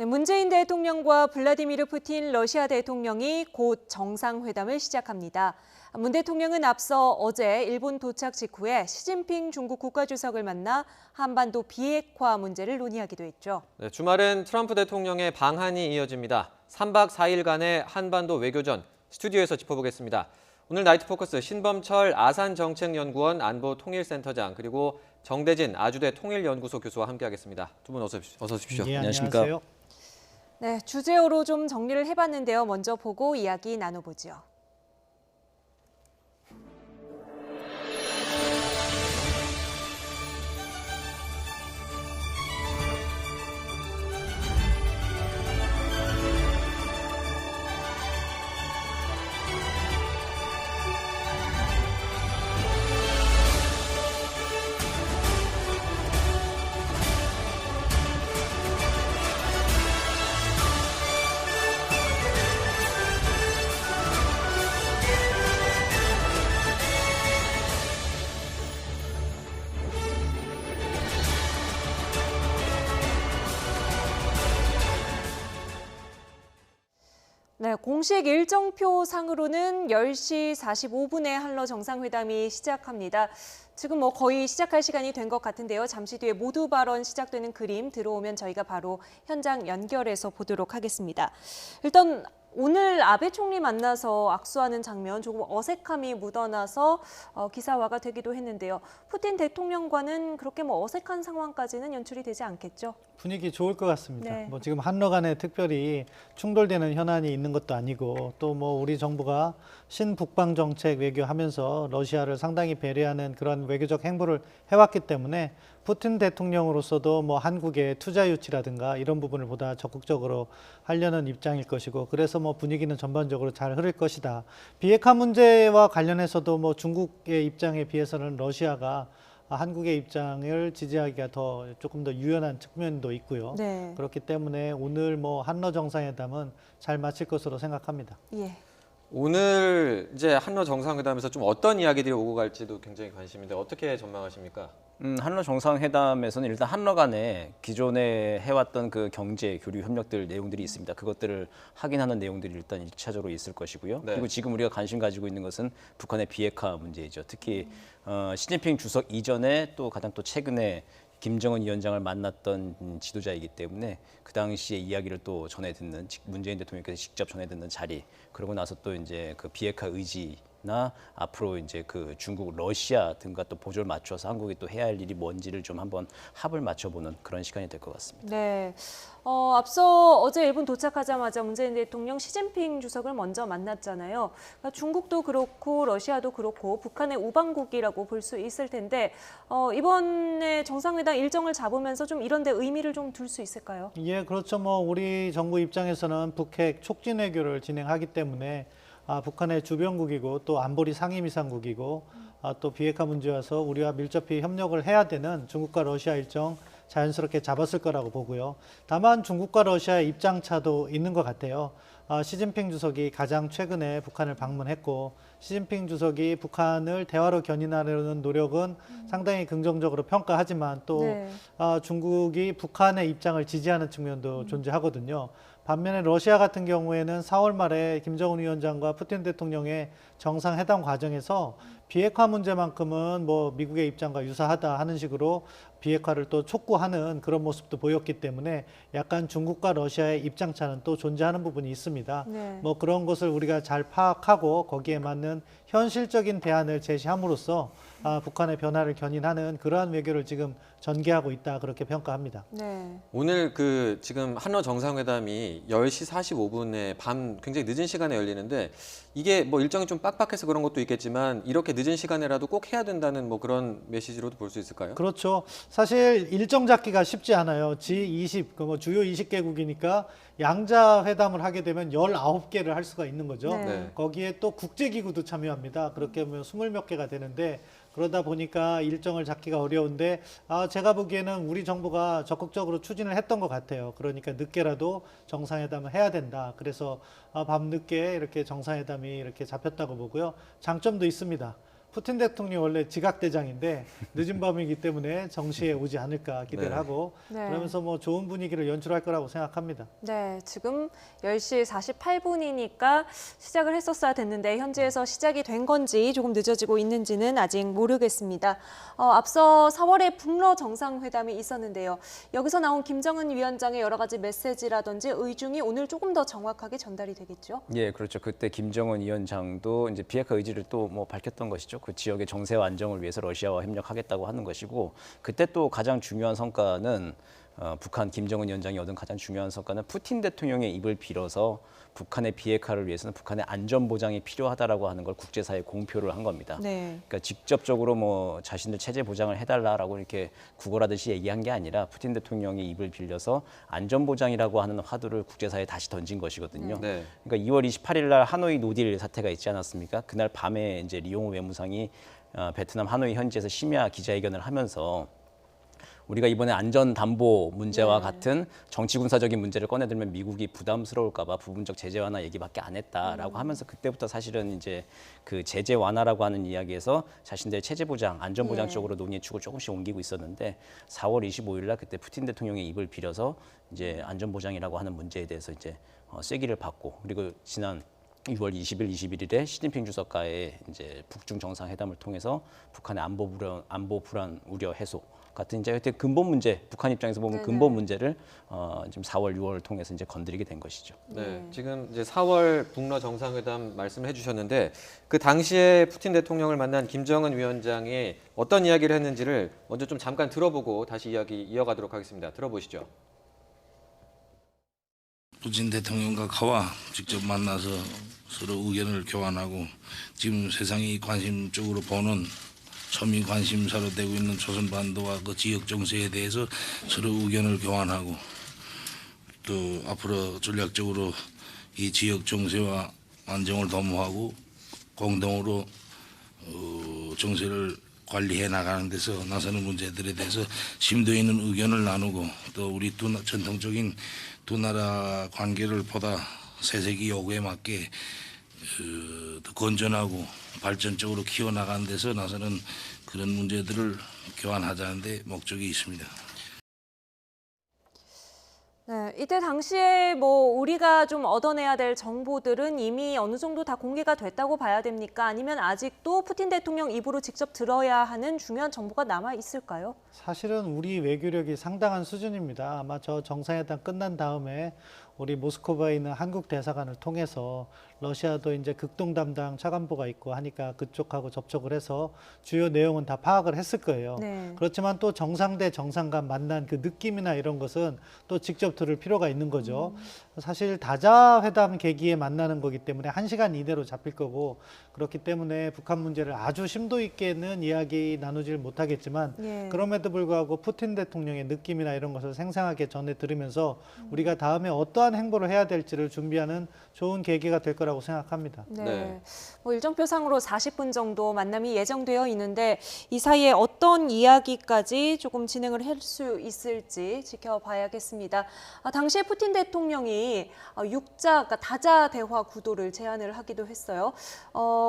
네, 문재인 대통령과 블라디미르 푸틴 러시아 대통령이 곧 정상회담을 시작합니다. 문 대통령은 앞서 어제 일본 도착 직후에 시진핑 중국 국가주석을 만나 한반도 비핵화 문제를 논의하기도 했죠. 네, 주말은 트럼프 대통령의 방한이 이어집니다. 3박 4일간의 한반도 외교전 스튜디오에서 짚어보겠습니다. 오늘 나이트 포커스 신범철 아산정책연구원 안보통일센터장 그리고 정대진 아주대 통일연구소 교수와 함께하겠습니다. 두 분 어서 오십시오. 예, 안녕하십니까? 안녕하세요. 네, 주제어로 좀 정리를 해봤는데요. 먼저 보고 이야기 나눠보죠. 네, 공식 일정표 상으로는 10시 45분에 한러 정상회담이 시작합니다. 지금 거의 시작할 시간이 된 것 같은데요. 잠시 뒤에 모두 발언 시작되는 그림 들어오면 저희가 바로 현장 연결해서 보도록 하겠습니다. 일단 오늘 아베 총리 만나서 악수하는 장면 조금 어색함이 묻어나서 기사화가 되기도 했는데요. 푸틴 대통령과는 그렇게 어색한 상황까지는 연출이 되지 않겠죠? 분위기 좋을 것 같습니다. 네. 지금 한러 간에 특별히 충돌되는 현안이 있는 것도 아니고 또 우리 정부가 신북방 정책 외교하면서 러시아를 상당히 배려하는 그런 외교적 행보를 해왔기 때문에 푸틴 대통령으로서도 한국의 투자 유치라든가 이런 부분을 보다 적극적으로 하려는 입장일 것이고 그래서 분위기는 전반적으로 잘 흐를 것이다. 비핵화 문제와 관련해서도 중국의 입장에 비해서는 러시아가 한국의 입장을 지지하기가 조금 더 유연한 측면도 있고요. 네. 그렇기 때문에 오늘 한러 정상회담은 잘 마칠 것으로 생각합니다. 예. 오늘 이제 한러 정상회담에서 좀 어떤 이야기들이 오고 갈지도 굉장히 관심인데 어떻게 전망하십니까? 한러 정상회담에서는 일단 한러 간에 기존에 해왔던 그 경제, 교류 협력들 내용들이 있습니다. 그것들을 확인하는 내용들이 일단 1차적으로 있을 것이고요. 네. 그리고 지금 우리가 관심 가지고 있는 것은 북한의 비핵화 문제이죠. 특히 시진핑 주석 이전에 또 가장 또 최근에 김정은 위원장을 만났던 지도자이기 때문에 그 당시의 이야기를 또 전해 듣는 문재인 대통령께서 직접 전해 듣는 자리, 그러고 나서 또 이제 그 비핵화 의지나 앞으로 이제 그 중국, 러시아 등과 또 보조를 맞춰서 한국이 또 해야 할 일이 뭔지를 좀 한번 합을 맞춰보는 그런 시간이 될 것 같습니다. 네. 앞서 어제 일본 도착하자마자 문재인 대통령 시진핑 주석을 먼저 만났잖아요. 그러니까 중국도 그렇고 러시아도 그렇고 북한의 우방국이라고 볼 수 있을 텐데 이번에 정상회담 일정을 잡으면서 좀 이런 데 의미를 좀 둘 수 있을까요? 예, 그렇죠. 우리 정부 입장에서는 북핵 촉진 외교를 진행하기 때문에 북한의 주변국이고 또 안보리 상임이사국이고 또 비핵화 문제와서 우리와 밀접히 협력을 해야 되는 중국과 러시아 일정 자연스럽게 잡았을 거라고 보고요. 다만 중국과 러시아의 입장차도 있는 것 같아요. 시진핑 주석이 가장 최근에 북한을 방문했고 시진핑 주석이 북한을 대화로 견인하려는 노력은 상당히 긍정적으로 평가하지만 또 네. 중국이 북한의 입장을 지지하는 측면도 존재하거든요. 반면에 러시아 같은 경우에는 4월 말에 김정은 위원장과 푸틴 대통령의 정상회담 과정에서 비핵화 문제만큼은 미국의 입장과 유사하다 하는 식으로 비핵화를 또 촉구하는 그런 모습도 보였기 때문에 약간 중국과 러시아의 입장차는 또 존재하는 부분이 있습니다. 네. 그런 것을 우리가 잘 파악하고 거기에 맞는 현실적인 대안을 제시함으로써 북한의 변화를 견인하는 그러한 외교를 지금 전개하고 있다 그렇게 평가합니다. 네. 오늘 지금 한러 정상회담이 10시 45분에 밤 굉장히 늦은 시간에 열리는데 이게 일정이 좀 빡빡해서 그런 것도 있겠지만 이렇게 늦은 시간에라도 꼭 해야 된다는 그런 메시지로도 볼 수 있을까요? 그렇죠. 사실 일정 잡기가 쉽지 않아요. G20, 주요 20개국이니까 양자 회담을 하게 되면 19개를 할 수가 있는 거죠. 네. 네. 거기에 또 국제기구도 참여합니다. 그렇게 하면 20몇 개가 되는데 그러다 보니까 일정을 잡기가 어려운데 제가 보기에는 우리 정부가 적극적으로 추진을 했던 것 같아요. 그러니까 늦게라도 정상회담을 해야 된다. 그래서 밤늦게 이렇게 정상회담이 이렇게 잡혔다고 보고요. 장점도 있습니다. 푸틴 대통령이 원래 지각대장인데 늦은 밤이기 때문에 정시에 오지 않을까 기대를 네. 하고 네. 그러면서 뭐 좋은 분위기를 연출할 거라고 생각합니다. 네, 지금 10시 48분이니까 시작을 했었어야 됐는데 현지에서 시작이 된 건지 조금 늦어지고 있는지는 아직 모르겠습니다. 앞서 4월에 북러 정상회담이 있었는데요. 여기서 나온 김정은 위원장의 여러 가지 메시지라든지 의중이 오늘 조금 더 정확하게 전달이 되겠죠? 예, 그렇죠. 그때 김정은 위원장도 이제 비핵화 의지를 또 뭐 밝혔던 것이죠. 그 지역의 정세와 안정을 위해서 러시아와 협력하겠다고 하는 것이고, 그때 또 가장 중요한 성과는 북한 김정은 위원장이 얻은 가장 중요한 성과는 푸틴 대통령의 입을 빌어서 북한의 비핵화를 위해서는 북한의 안전 보장이 필요하다라고 하는 걸 국제사회에 공표를 한 겁니다. 네. 그러니까 직접적으로 뭐 자신들 체제 보장을 해달라라고 이렇게 구걸하듯이 얘기한 게 아니라 푸틴 대통령이 입을 빌려서 안전 보장이라고 하는 화두를 국제사회에 다시 던진 것이거든요. 네. 그러니까 2월 28일 날 하노이 노딜 사태가 있지 않았습니까? 그날 밤에 이제 리용호 외무상이 베트남 하노이 현지에서 심야 기자회견을 하면서 우리가 이번에 안전 담보 문제와 네. 같은 정치 군사적인 문제를 꺼내들면 미국이 부담스러울까봐 부분적 제재 완화 얘기밖에 안 했다라고 하면서 그때부터 사실은 이제 그 제재 완화라고 하는 이야기에서 자신들의 체제 보장, 안전 보장 예. 쪽으로 논의의 축을 조금씩 옮기고 있었는데 4월 25일 날 그때 푸틴 대통령의 입을 빌어서 이제 안전 보장이라고 하는 문제에 대해서 이제 쐐기를 받고 그리고 지난 6월 20일, 21일에 시진핑 주석과의 이제 북중 정상회담을 통해서 북한의 안보 불안 우려 해소 같은 이제 하여튼 근본 문제, 북한 입장에서 보면 네네. 근본 문제를 지금 4월, 6월을 통해서 이제 건드리게 된 것이죠. 네, 지금 이제 4월 북러 정상회담 말씀을 해주셨는데 그 당시에 푸틴 대통령을 만난 김정은 위원장이 어떤 이야기를 했는지를 먼저 좀 잠깐 들어보고 다시 이야기 이어가도록 하겠습니다. 들어보시죠. 푸틴 대통령과 가와 직접 만나서 서로 의견을 교환하고 지금 세상이 관심적으로 보는 초미 관심사로 되고 있는 조선반도와 그 지역 정세에 대해서 서로 의견을 교환하고 또 앞으로 전략적으로 이 지역 정세와 안정을 도모하고 공동으로 정세를 관리해 나가는 데서 나서는 문제들에 대해서 심도 있는 의견을 나누고 또 우리 전통적인 두 나라 관계를 보다 새세기 요구에 맞게 더 건전하고 발전적으로 키워나가는 데서 나서는 그런 문제들을 교환하자는 데 목적이 있습니다. 네, 이때 당시에 뭐 우리가 좀 얻어내야 될 정보들은 이미 어느 정도 다 공개가 됐다고 봐야 됩니까? 아니면 아직도 푸틴 대통령 입으로 직접 들어야 하는 중요한 정보가 남아 있을까요? 사실은 우리 외교력이 상당한 수준입니다. 아마 저 정상회담 끝난 다음에 우리 모스크바에 있는 한국 대사관을 통해서 러시아도 이제 극동 담당 차관보가 있고 하니까 그쪽하고 접촉을 해서 주요 내용은 다 파악을 했을 거예요. 네. 그렇지만 또 정상 대 정상 간 만난 그 느낌이나 이런 것은 또 직접 들을 필요가 있는 거죠. 사실 다자회담 계기에 만나는 거기 때문에 1시간 이내로 잡힐 거고 그렇기 때문에 북한 문제를 아주 심도 있게는 이야기 나누질 못하겠지만 예. 그럼에도 불구하고 푸틴 대통령의 느낌이나 이런 것을 생생하게 전해 들으면서 우리가 다음에 어떠한 행보를 해야 될지를 준비하는 좋은 계기가 될 거라고 생각합니다. 네. 네. 뭐 일정표상으로 40분 정도 만남이 예정되어 있는데 이 사이에 어떤 이야기까지 조금 진행을 할 수 있을지 지켜봐야겠습니다. 당시에 푸틴 대통령이 육자, 그러니까 다자 대화 구도를 제안을 하기도 했어요.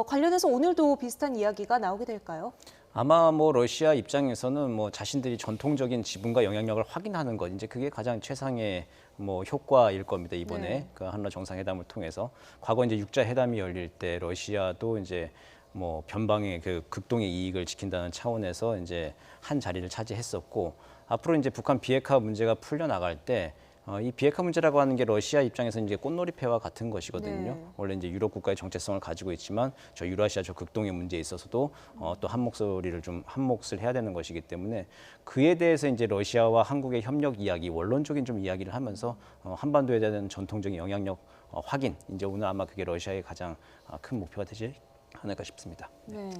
관련해서 오늘도 비슷한 이야기가 나오게 될까요? 아마 뭐 러시아 입장에서는 뭐 자신들이 전통적인 지분과 영향력을 확인하는 것 이제 그게 가장 최상의 뭐 효과일 겁니다. 이번에 네. 그 한러 정상회담을 통해서 과거 이제 육자 회담이 열릴 때 러시아도 이제 뭐 변방의 그 극동의 이익을 지킨다는 차원에서 이제 한 자리를 차지했었고 앞으로 이제 북한 비핵화 문제가 풀려 나갈 때 이 비핵화 문제라고 하는 게 러시아 입장에서 이제 꽃놀이패와 같은 것이거든요. 네. 원래 이제 유럽 국가의 정체성을 가지고 있지만 저 유라시아 저 극동의 문제에 있어서도 또 한 목소리를 좀 한 몫을 해야 되는 것이기 때문에 그에 대해서 이제 러시아와 한국의 협력 이야기, 원론적인 좀 이야기를 하면서 한반도에 대한 전통적인 영향력 확인. 이제 오늘 아마 그게 러시아의 가장 큰 목표가 되지 않을까 싶습니다. 네.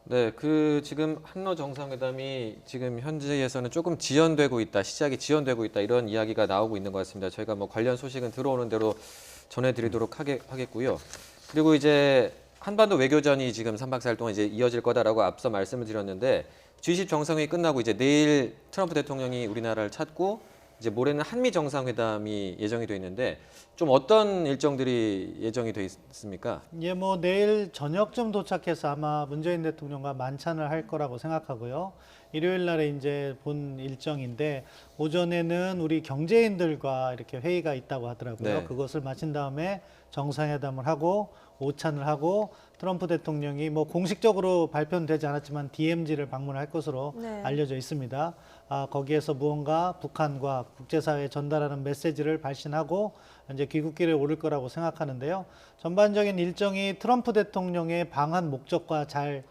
네, 그 지금 한러 정상회담이 지금 현지에서는 조금 지연되고 있다, 시작이 지연되고 있다 이런 이야기가 나오고 있는 것 같습니다. 저희가 뭐 관련 소식은 들어오는 대로 전해드리도록 하겠고요. 그리고 이제 한반도 외교전이 지금 3박 4일 동안 이제 이어질 거다라고 앞서 말씀을 드렸는데 G20 정상회의 끝나고 이제 내일 트럼프 대통령이 우리나라를 찾고 이제 모레는 한미 정상회담이 예정이 돼 있는데 좀 어떤 일정들이 예정이 돼 있습니까? 예, 뭐 내일 저녁쯤 도착해서 아마 문재인 대통령과 만찬을 할 거라고 생각하고요. 일요일 날에 이제 본 일정인데 오전에는 우리 경제인들과 이렇게 회의가 있다고 하더라고요. 네. 그것을 마친 다음에 정상회담을 하고 오찬을 하고 트럼프 대통령이 뭐 공식적으로 발표는 되지 않았지만 DMZ를 방문할 것으로 네. 알려져 있습니다. 거기에서 무언가 북한과 국제사회에 전달하는 메시지를 발신하고 이제 귀국길에 오를 거라고 생각하는데요. 전반적인 일정이 트럼프 대통령의 방한 목적과 잘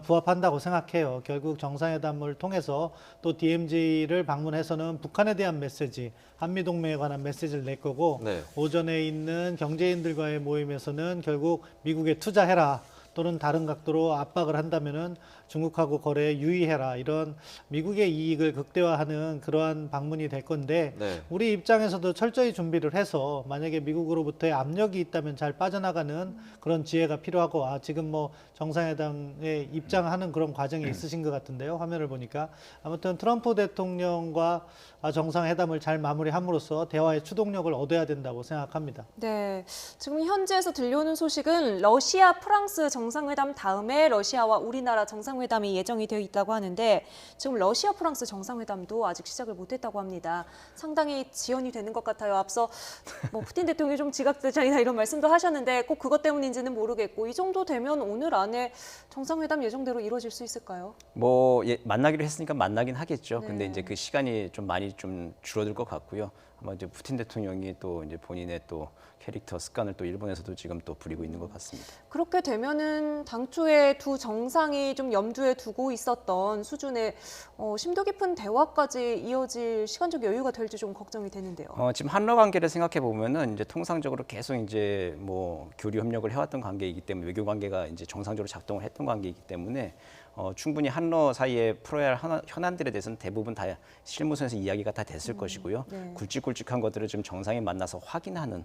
부합한다고 생각해요. 결국 정상회담을 통해서 또 DMZ를 방문해서는 북한에 대한 메시지, 한미동맹에 관한 메시지를 낼 거고 네. 오전에 있는 경제인들과의 모임에서는 결국 미국에 투자해라 또는 다른 각도로 압박을 한다면은 중국하고 거래에 유의해라 이런 미국의 이익을 극대화하는 그러한 방문이 될 건데 네. 우리 입장에서도 철저히 준비를 해서 만약에 미국으로부터의 압력이 있다면 잘 빠져나가는 그런 지혜가 필요하고 지금 뭐 정상회담에 입장하는 그런 과정이 있으신 것 같은데요. 화면을 보니까 아무튼 트럼프 대통령과 정상회담을 잘 마무리함으로써 대화의 추동력을 얻어야 된다고 생각합니다. 네, 지금 현지에서 들려오는 소식은 러시아, 프랑스 정상회담 다음에 러시아와 우리나라 정상회담이 예정이 되어 있다고 하는데 지금 러시아, 프랑스 정상회담도 아직 시작을 못했다고 합니다. 상당히 지연이 되는 것 같아요. 앞서 뭐 푸틴 대통령이 좀 지각대장이다 이런 말씀도 하셨는데 꼭 그것 때문인지는 모르겠고 이 정도 되면 오늘 안에 정상회담 예정대로 이루어질 수 있을까요? 뭐 만나기로 했으니까 만나긴 하겠죠. 네. 근데 이제 그 시간이 좀 많이 좀 줄어들 것 같고요. 아마 이제 푸틴 대통령이 또 이제 본인의 또 캐릭터 습관을 또 일본에서도 지금 또 부리고 있는 것 같습니다. 그렇게 되면은 당초에 두 정상이 좀 염두에 두고 있었던 수준의 심도 깊은 대화까지 이어질 시간적 여유가 될지 좀 걱정이 되는데요. 지금 한러 관계를 생각해 보면은 이제 통상적으로 계속 이제 뭐 교류 협력을 해왔던 관계이기 때문에 외교 관계가 이제 정상적으로 작동을 했던 관계이기 때문에 충분히 한러 사이에 풀어야 할 현안들에 대해서는 대부분 다 실무선에서 이야기가 다 됐을 것이고요. 네. 굵직굵직한 것들을 좀 정상에 만나서 확인하는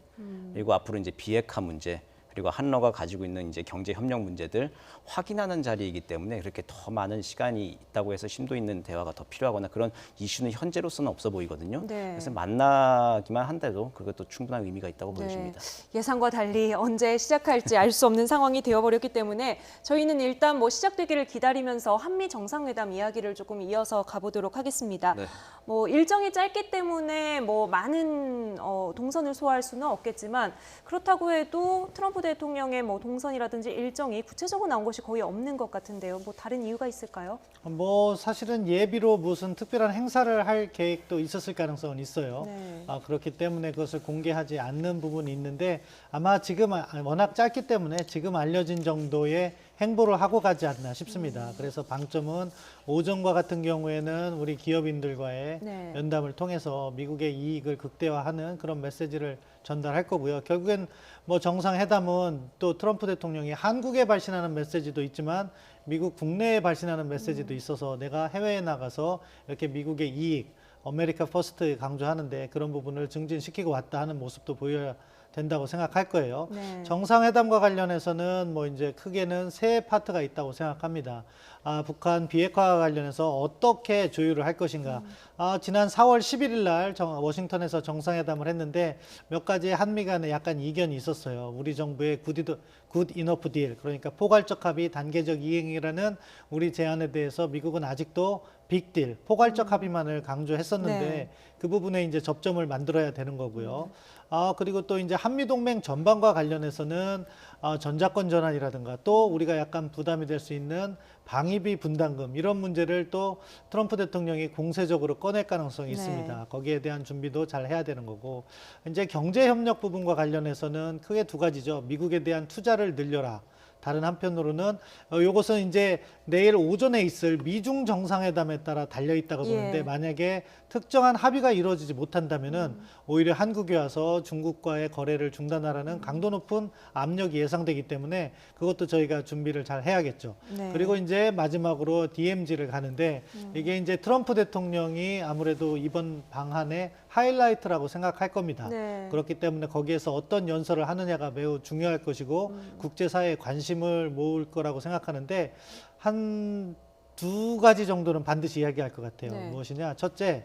그리고 앞으로 이제 비핵화 문제 그리고 한러가 가지고 있는 이제 경제 협력 문제들 확인하는 자리이기 때문에 그렇게 더 많은 시간이 있다고 해서 심도 있는 대화가 더 필요하거나 그런 이슈는 현재로서는 없어 보이거든요. 네. 그래서 만나기만 한데도 그것도 충분한 의미가 있다고 네. 보여집니다. 예상과 달리 언제 시작할지 알 수 없는 상황이 되어버렸기 때문에 저희는 일단 뭐 시작되기를 기다리면서 한미 정상회담 이야기를 조금 이어서 가보도록 하겠습니다. 네. 뭐 일정이 짧기 때문에 뭐 많은 동선을 소화할 수는 없겠지만 그렇다고 해도 트럼프 대통령의 뭐 동선이라든지 일정이 구체적으로 나온 것이 거의 없는 것 같은데요. 뭐 다른 이유가 있을까요? 뭐 사실은 예비로 무슨 특별한 행사를 할 계획도 있었을 가능성은 있어요. 네. 그렇기 때문에 그것을 공개하지 않는 부분이 있는데 아마 지금 워낙 짧기 때문에 지금 알려진 정도의 행보를 하고 가지 않나 싶습니다. 그래서 방점은 오전과 같은 경우에는 우리 기업인들과의 네. 면담을 통해서 미국의 이익을 극대화하는 그런 메시지를 전달할 거고요. 결국엔 뭐 정상회담은 또 트럼프 대통령이 한국에 발신하는 메시지도 있지만 미국 국내에 발신하는 메시지도 있어서 내가 해외에 나가서 이렇게 미국의 이익, 아메리카 퍼스트 강조하는데 그런 부분을 증진시키고 왔다 하는 모습도 보여야 된다고 생각할 거예요. 네. 정상회담과 관련해서는 뭐 이제 크게는 세 파트가 있다고 생각합니다. 북한 비핵화와 관련해서 어떻게 조율을 할 것인가. 지난 4월 11일 날 워싱턴에서 정상회담을 했는데 몇 가지 한미 간에 약간 이견이 있었어요. 우리 정부의 굿 이너프 딜, 그러니까 포괄적 합의, 단계적 이행이라는 우리 제안에 대해서 미국은 아직도 빅딜, 포괄적 합의만을 강조했었는데 네. 그 부분에 이제 접점을 만들어야 되는 거고요. 그리고 또 이제 한미동맹 전반과 관련해서는 전자권 전환이라든가 또 우리가 약간 부담이 될 수 있는 방위비 분담금 이런 문제를 또 트럼프 대통령이 공세적으로 꺼낼 가능성이 있습니다. 네. 거기에 대한 준비도 잘 해야 되는 거고 이제 경제협력 부분과 관련해서는 크게 두 가지죠. 미국에 대한 투자를 늘려라. 다른 한편으로는 이것은 이제 내일 오전에 있을 미중 정상회담에 따라 달려 있다고 보는데 예. 만약에 특정한 합의가 이루어지지 못한다면은 오히려 한국에 와서 중국과의 거래를 중단하라는 강도 높은 압력이 예상되기 때문에 그것도 저희가 준비를 잘 해야겠죠. 네. 그리고 이제 마지막으로 DMZ를 가는데 이게 이제 트럼프 대통령이 아무래도 이번 방한의 하이라이트라고 생각할 겁니다. 네. 그렇기 때문에 거기에서 어떤 연설을 하느냐가 매우 중요할 것이고 국제사회의 관심을 모을 거라고 생각하는데 한 두 가지 정도는 반드시 이야기할 것 같아요. 네. 무엇이냐? 첫째,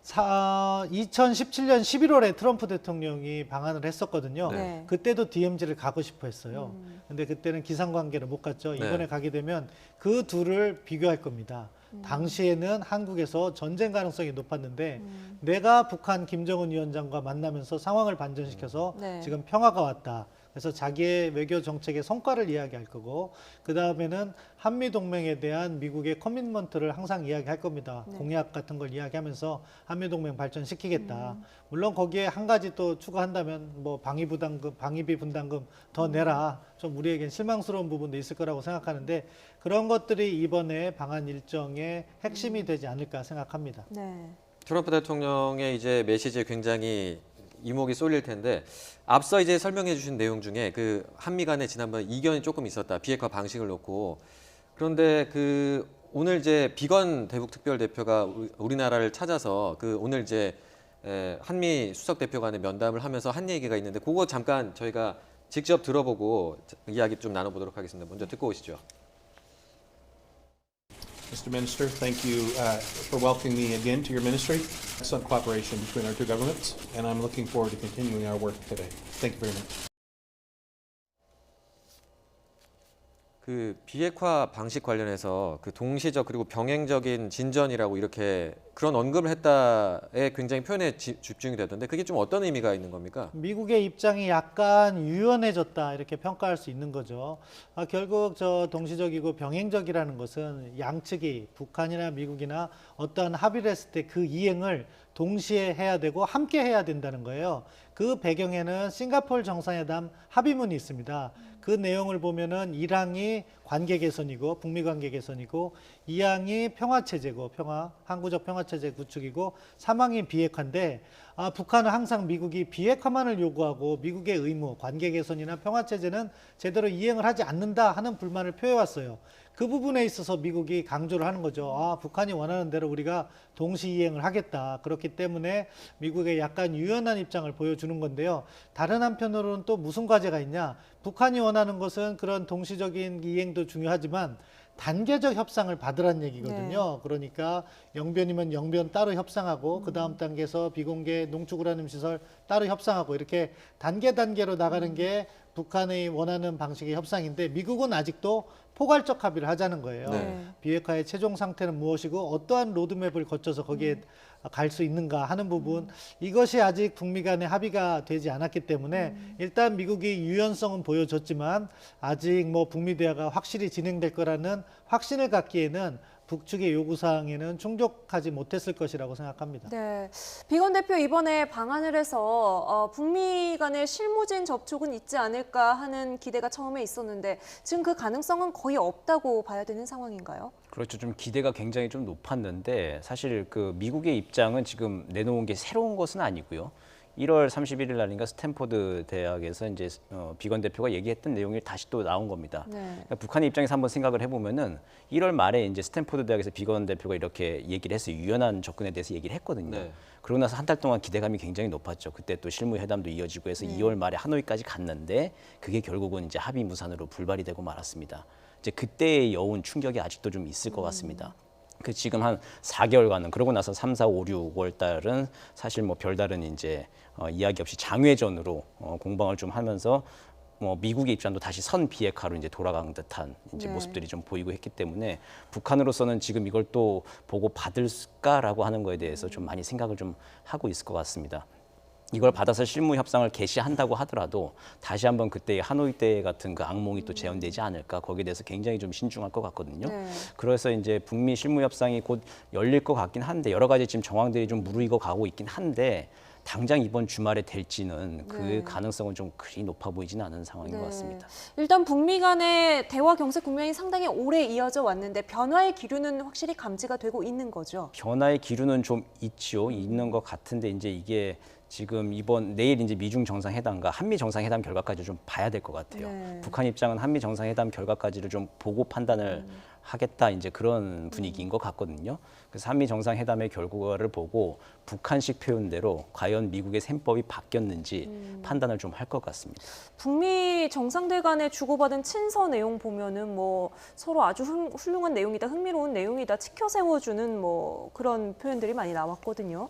2017년 11월에 트럼프 대통령이 방한을 했었거든요. 네. 그때도 DMZ를 가고 싶어 했어요. 근데 그때는 기상관계로 못 갔죠. 이번에 네. 가게 되면 그 둘을 비교할 겁니다. 당시에는 한국에서 전쟁 가능성이 높았는데 내가 북한 김정은 위원장과 만나면서 상황을 반전시켜서 네. 지금 평화가 왔다. 그래서 자기의 외교 정책의 성과를 이야기할 거고 그 다음에는 한미 동맹에 대한 미국의 커미트먼트를 항상 이야기할 겁니다. 네. 공약 같은 걸 이야기하면서 한미 동맹 발전시키겠다. 물론 거기에 한 가지 또 추가한다면 뭐 방위비 분담금 더 내라. 좀 우리에겐 실망스러운 부분도 있을 거라고 생각하는데 그런 것들이 이번에 방한 일정의 핵심이 되지 않을까 생각합니다. 네. 트럼프 대통령의 이제 메시지에 굉장히 이목이 쏠릴 텐데 앞서 이제 설명해 주신 내용 중에 그 한미 간에 지난번 이견이 조금 있었다. 비핵화 방식을 놓고. 그런데 그 오늘 이제 비건 대북 특별 대표가 우리나라를 찾아서 그 오늘 이제 한미 수석 대표 간의 면담을 하면서 한 얘기가 있는데 그거 잠깐 저희가 직접 들어보고 이야기 좀 나눠보도록 하겠습니다. 먼저 듣고 오시죠. Mr. Minister, thank you for welcoming me again to your ministry. Excellent cooperation between our two governments, and I'm looking forward to continuing our work today. Thank you very much. 그 비핵화 방식 관련해서 그 동시적 그리고 병행적인 진전이라고 이렇게 그런 언급을 했다에 굉장히 표현에 집중이 되던데 그게 좀 어떤 의미가 있는 겁니까? 미국의 입장이 약간 유연해졌다 이렇게 평가할 수 있는 거죠. 결국 저 동시적이고 병행적이라는 것은 양측이 북한이나 미국이나 어떠한 합의를 했을 때 그 이행을 동시에 해야 되고 함께 해야 된다는 거예요. 그 배경에는 싱가포르 정상회담 합의문이 있습니다. 그 내용을 보면은 1항이 관계 개선이고 북미 관계 개선이고 2항이 평화체제고 항구적 평화체제 구축이고 3항이 비핵화인데 북한은 항상 미국이 비핵화만을 요구하고 미국의 의무, 관계 개선이나 평화체제는 제대로 이행을 하지 않는다 하는 불만을 표해왔어요. 그 부분에 있어서 미국이 강조를 하는 거죠. 북한이 원하는 대로 우리가 동시 이행을 하겠다. 그렇기 때문에 미국의 약간 유연한 입장을 보여주는 건데요. 다른 한편으로는 또 무슨 과제가 있냐. 북한이 원하는 것은 그런 동시적인 이행도 중요하지만 단계적 협상을 받으란 얘기거든요. 네. 그러니까 영변이면 영변 따로 협상하고 그 다음 단계에서 비공개 농축우라늄 시설 따로 협상하고 이렇게 단계로 나가는 게 북한이 원하는 방식의 협상인데 미국은 아직도 포괄적 합의를 하자는 거예요. 네. 비핵화의 최종 상태는 무엇이고 어떠한 로드맵을 거쳐서 거기에 갈 수 있는가 하는 부분 이것이 아직 북미 간의 합의가 되지 않았기 때문에 일단 미국이 유연성은 보여줬지만 아직 뭐 북미 대화가 확실히 진행될 거라는 확신을 갖기에는 북측의 요구사항에는 충족하지 못했을 것이라고 생각합니다. 네, 비건 대표 이번에 방한을 해서 북미 간의 실무진 접촉은 있지 않을까 하는 기대가 처음에 있었는데 지금 그 가능성은 거의 없다고 봐야 되는 상황인가요? 그렇죠. 좀 기대가 굉장히 좀 높았는데 사실 그 미국의 입장은 지금 내놓은 게 새로운 것은 아니고요. 1월 31일 날인가 스탠포드 대학에서 이제 비건 대표가 얘기했던 내용이 다시 또 나온 겁니다. 네. 그러니까 북한의 입장에서 한번 생각을 해보면은 1월 말에 이제 스탠포드 대학에서 비건 대표가 이렇게 얘기를 했어요. 유연한 접근에 대해서 얘기를 했거든요. 네. 그러고 나서 한 달 동안 기대감이 굉장히 높았죠. 그때 또 실무 회담도 이어지고 해서 2월 말에 하노이까지 갔는데 그게 결국은 이제 합의 무산으로 불발이 되고 말았습니다. 이제 그때의 여운 충격이 아직도 좀 있을 것 같습니다. 그 지금 한 4개월간은 그러고 나서 3, 4, 5, 6월 달은 사실 뭐 별다른 이제 이야기 없이 장외전으로 공방을 좀 하면서 뭐 미국의 입장도 다시 선 비핵화로 이제 돌아간 듯한 이제 네. 모습들이 좀 보이고 했기 때문에 북한으로서는 지금 이걸 또 보고 받을까라고 하는 거에 대해서 좀 많이 생각을 좀 하고 있을 것 같습니다. 이걸 받아서 실무 협상을 개시한다고 하더라도 다시 한번 그때 하노이 때 같은 그 악몽이 또 재현되지 않을까 거기에 대해서 굉장히 좀 신중할 것 같거든요. 네. 그래서 이제 북미 실무 협상이 곧 열릴 것 같긴 한데 여러 가지 지금 정황들이 좀 무르익어 가고 있긴 한데 당장 이번 주말에 될지는 그 네. 가능성은 좀 그리 높아 보이지는 않은 상황인 것 같습니다. 일단 북미 간의 대화 경색 국면이 상당히 오래 이어져 왔는데 변화의 기류는 확실히 감지가 되고 있는 거죠. 변화의 기류는 좀 있죠. 있는 것 같은데 이제 이게 지금 내일 이제 미중 정상회담과 한미 정상회담 결과까지 좀 봐야 될 것 같아요. 네. 북한 입장은 한미 정상회담 결과까지를 좀 보고 판단을 하겠다 이제 그런 분위기인 것 같거든요. 그래서 한미 정상회담의 결과를 보고 북한식 표현대로 과연 미국의 셈법이 바뀌었는지 판단을 좀 할 것 같습니다. 북미 정상들 간에 주고받은 친서 내용 보면은 뭐 서로 아주 훌륭한 내용이다, 흥미로운 내용이다, 치켜 세워주는 뭐 그런 표현들이 많이 나왔거든요.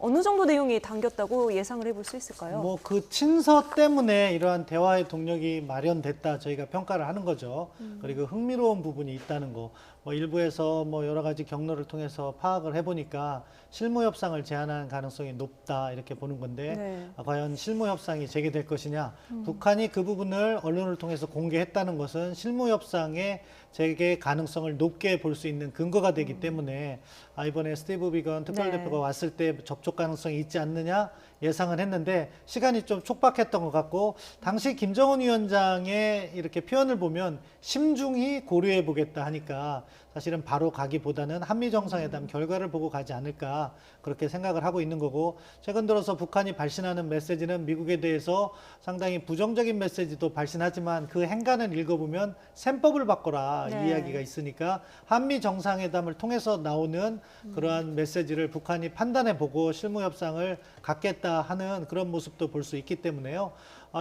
어느 정도 내용이 담겼다고 예상을 해볼 수 있을까요? 뭐 그 친서 때문에 이러한 대화의 동력이 마련됐다 저희가 평가를 하는 거죠. 그리고 흥미로운 부분이 있다는 거. 뭐 일부에서 뭐 여러 가지 경로를 통해서 파악을 해보니까 실무 협상을 제안하는 가능성이 높다 이렇게 보는 건데 네. 과연 실무 협상이 재개될 것이냐? 북한이 그 부분을 언론을 통해서 공개했다는 것은 실무 협상의 재개 가능성을 높게 볼 수 있는 근거가 되기 때문에 이번에 스티브 비건 특별대표가 네. 왔을 때 접촉 가능성이 있지 않느냐 예상을 했는데 시간이 좀 촉박했던 것 같고 당시 김정은 위원장의 이렇게 표현을 보면 심중히 고려해 보겠다 하니까 사실은 바로 가기보다는 한미 정상회담 결과를 보고 가지 않을까 그렇게 생각을 하고 있는 거고 최근 들어서 북한이 발신하는 메시지는 미국에 대해서 상당히 부정적인 메시지도 발신하지만 그 행간을 읽어보면 셈법을 바꿔라 네. 이 이야기가 있으니까 한미 정상회담을 통해서 나오는 그러한 메시지를 북한이 판단해 보고 실무 협상을 갖겠다 하는 그런 모습도 볼 수 있기 때문에요.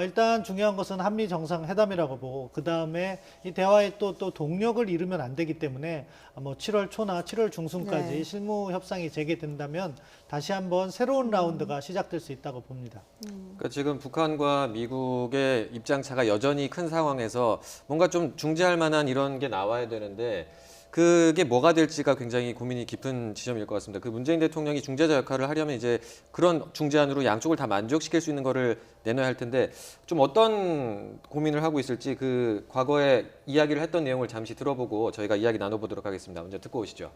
일단 중요한 것은 한미 정상회담이라고 보고 그 다음에 이 대화에 또 동력을 잃으면 안 되기 때문에 뭐 7월 초나 7월 중순까지 네. 실무 협상이 재개된다면 다시 한번 새로운 라운드가 시작될 수 있다고 봅니다. 그러니까 지금 북한과 미국의 입장 차가 여전히 큰 상황에서 뭔가 좀 중재할 만한 이런 게 나와야 되는데 그게 뭐가 될지가 굉장히 고민이 깊은 지점일 것 같습니다. 그 문재인 대통령이 중재자 역할을 하려면 이제 그런 중재안으로 양쪽을 다 만족시킬 수 있는 거를 내놔야 할 텐데 좀 어떤 고민을 하고 있을지 그 과거에 이야기를 했던 내용을 잠시 들어보고 저희가 이야기 나눠보도록 하겠습니다. 먼저 듣고 오시죠.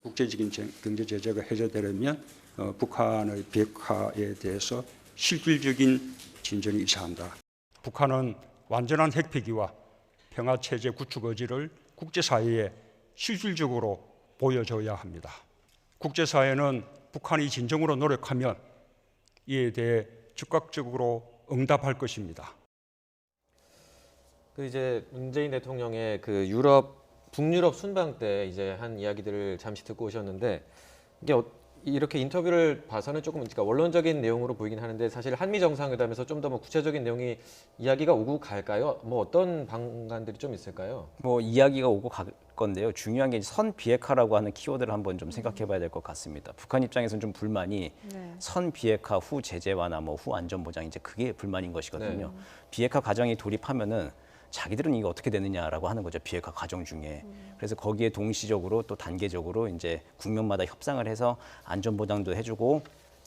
국제적인 경제 제재가 해제되려면 북한의 비핵화에 대해서 실질적인 진전이 있어야 한다. 북한은 완전한 핵폐기와 평화체제 구축 의지를 국제사회에 실질적으로 보여줘야 합니다. 국제사회는 북한이 진정으로 노력하면 이에 대해 즉각적으로 응답할 것입니다. 그 이제 문재인 대통령의 그 북유럽 순방 때 이제 한 이야기들을 잠시 듣고 오셨는데 이게 이렇게 인터뷰를 봐서는 조금 그러니까 원론적인 내용으로 보이긴 하는데 사실 한미 정상회담에서 좀 더 뭐 구체적인 내용이 이야기가 오고 갈까요? 뭐 어떤 방안들이 좀 있을까요? 뭐 이야기가 오고 갈 건데요. 중요한 게 선 비핵화라고 하는 키워드를 한번 좀 생각해봐야 될 것 같습니다. 북한 입장에서는 좀 불만이 네. 선 비핵화 후 제재 완화, 뭐 후 안전 보장 이제 그게 불만인 것이거든요. 비핵화 과정에 돌입하면은 자기들은 이게 어떻게 되느냐라고 하는 거죠. 비핵화 과정 중에. 그래서 거기에 동시적으로 또 단계적으로 이제 국면마다 협상을 해서 안전 보장도 해주고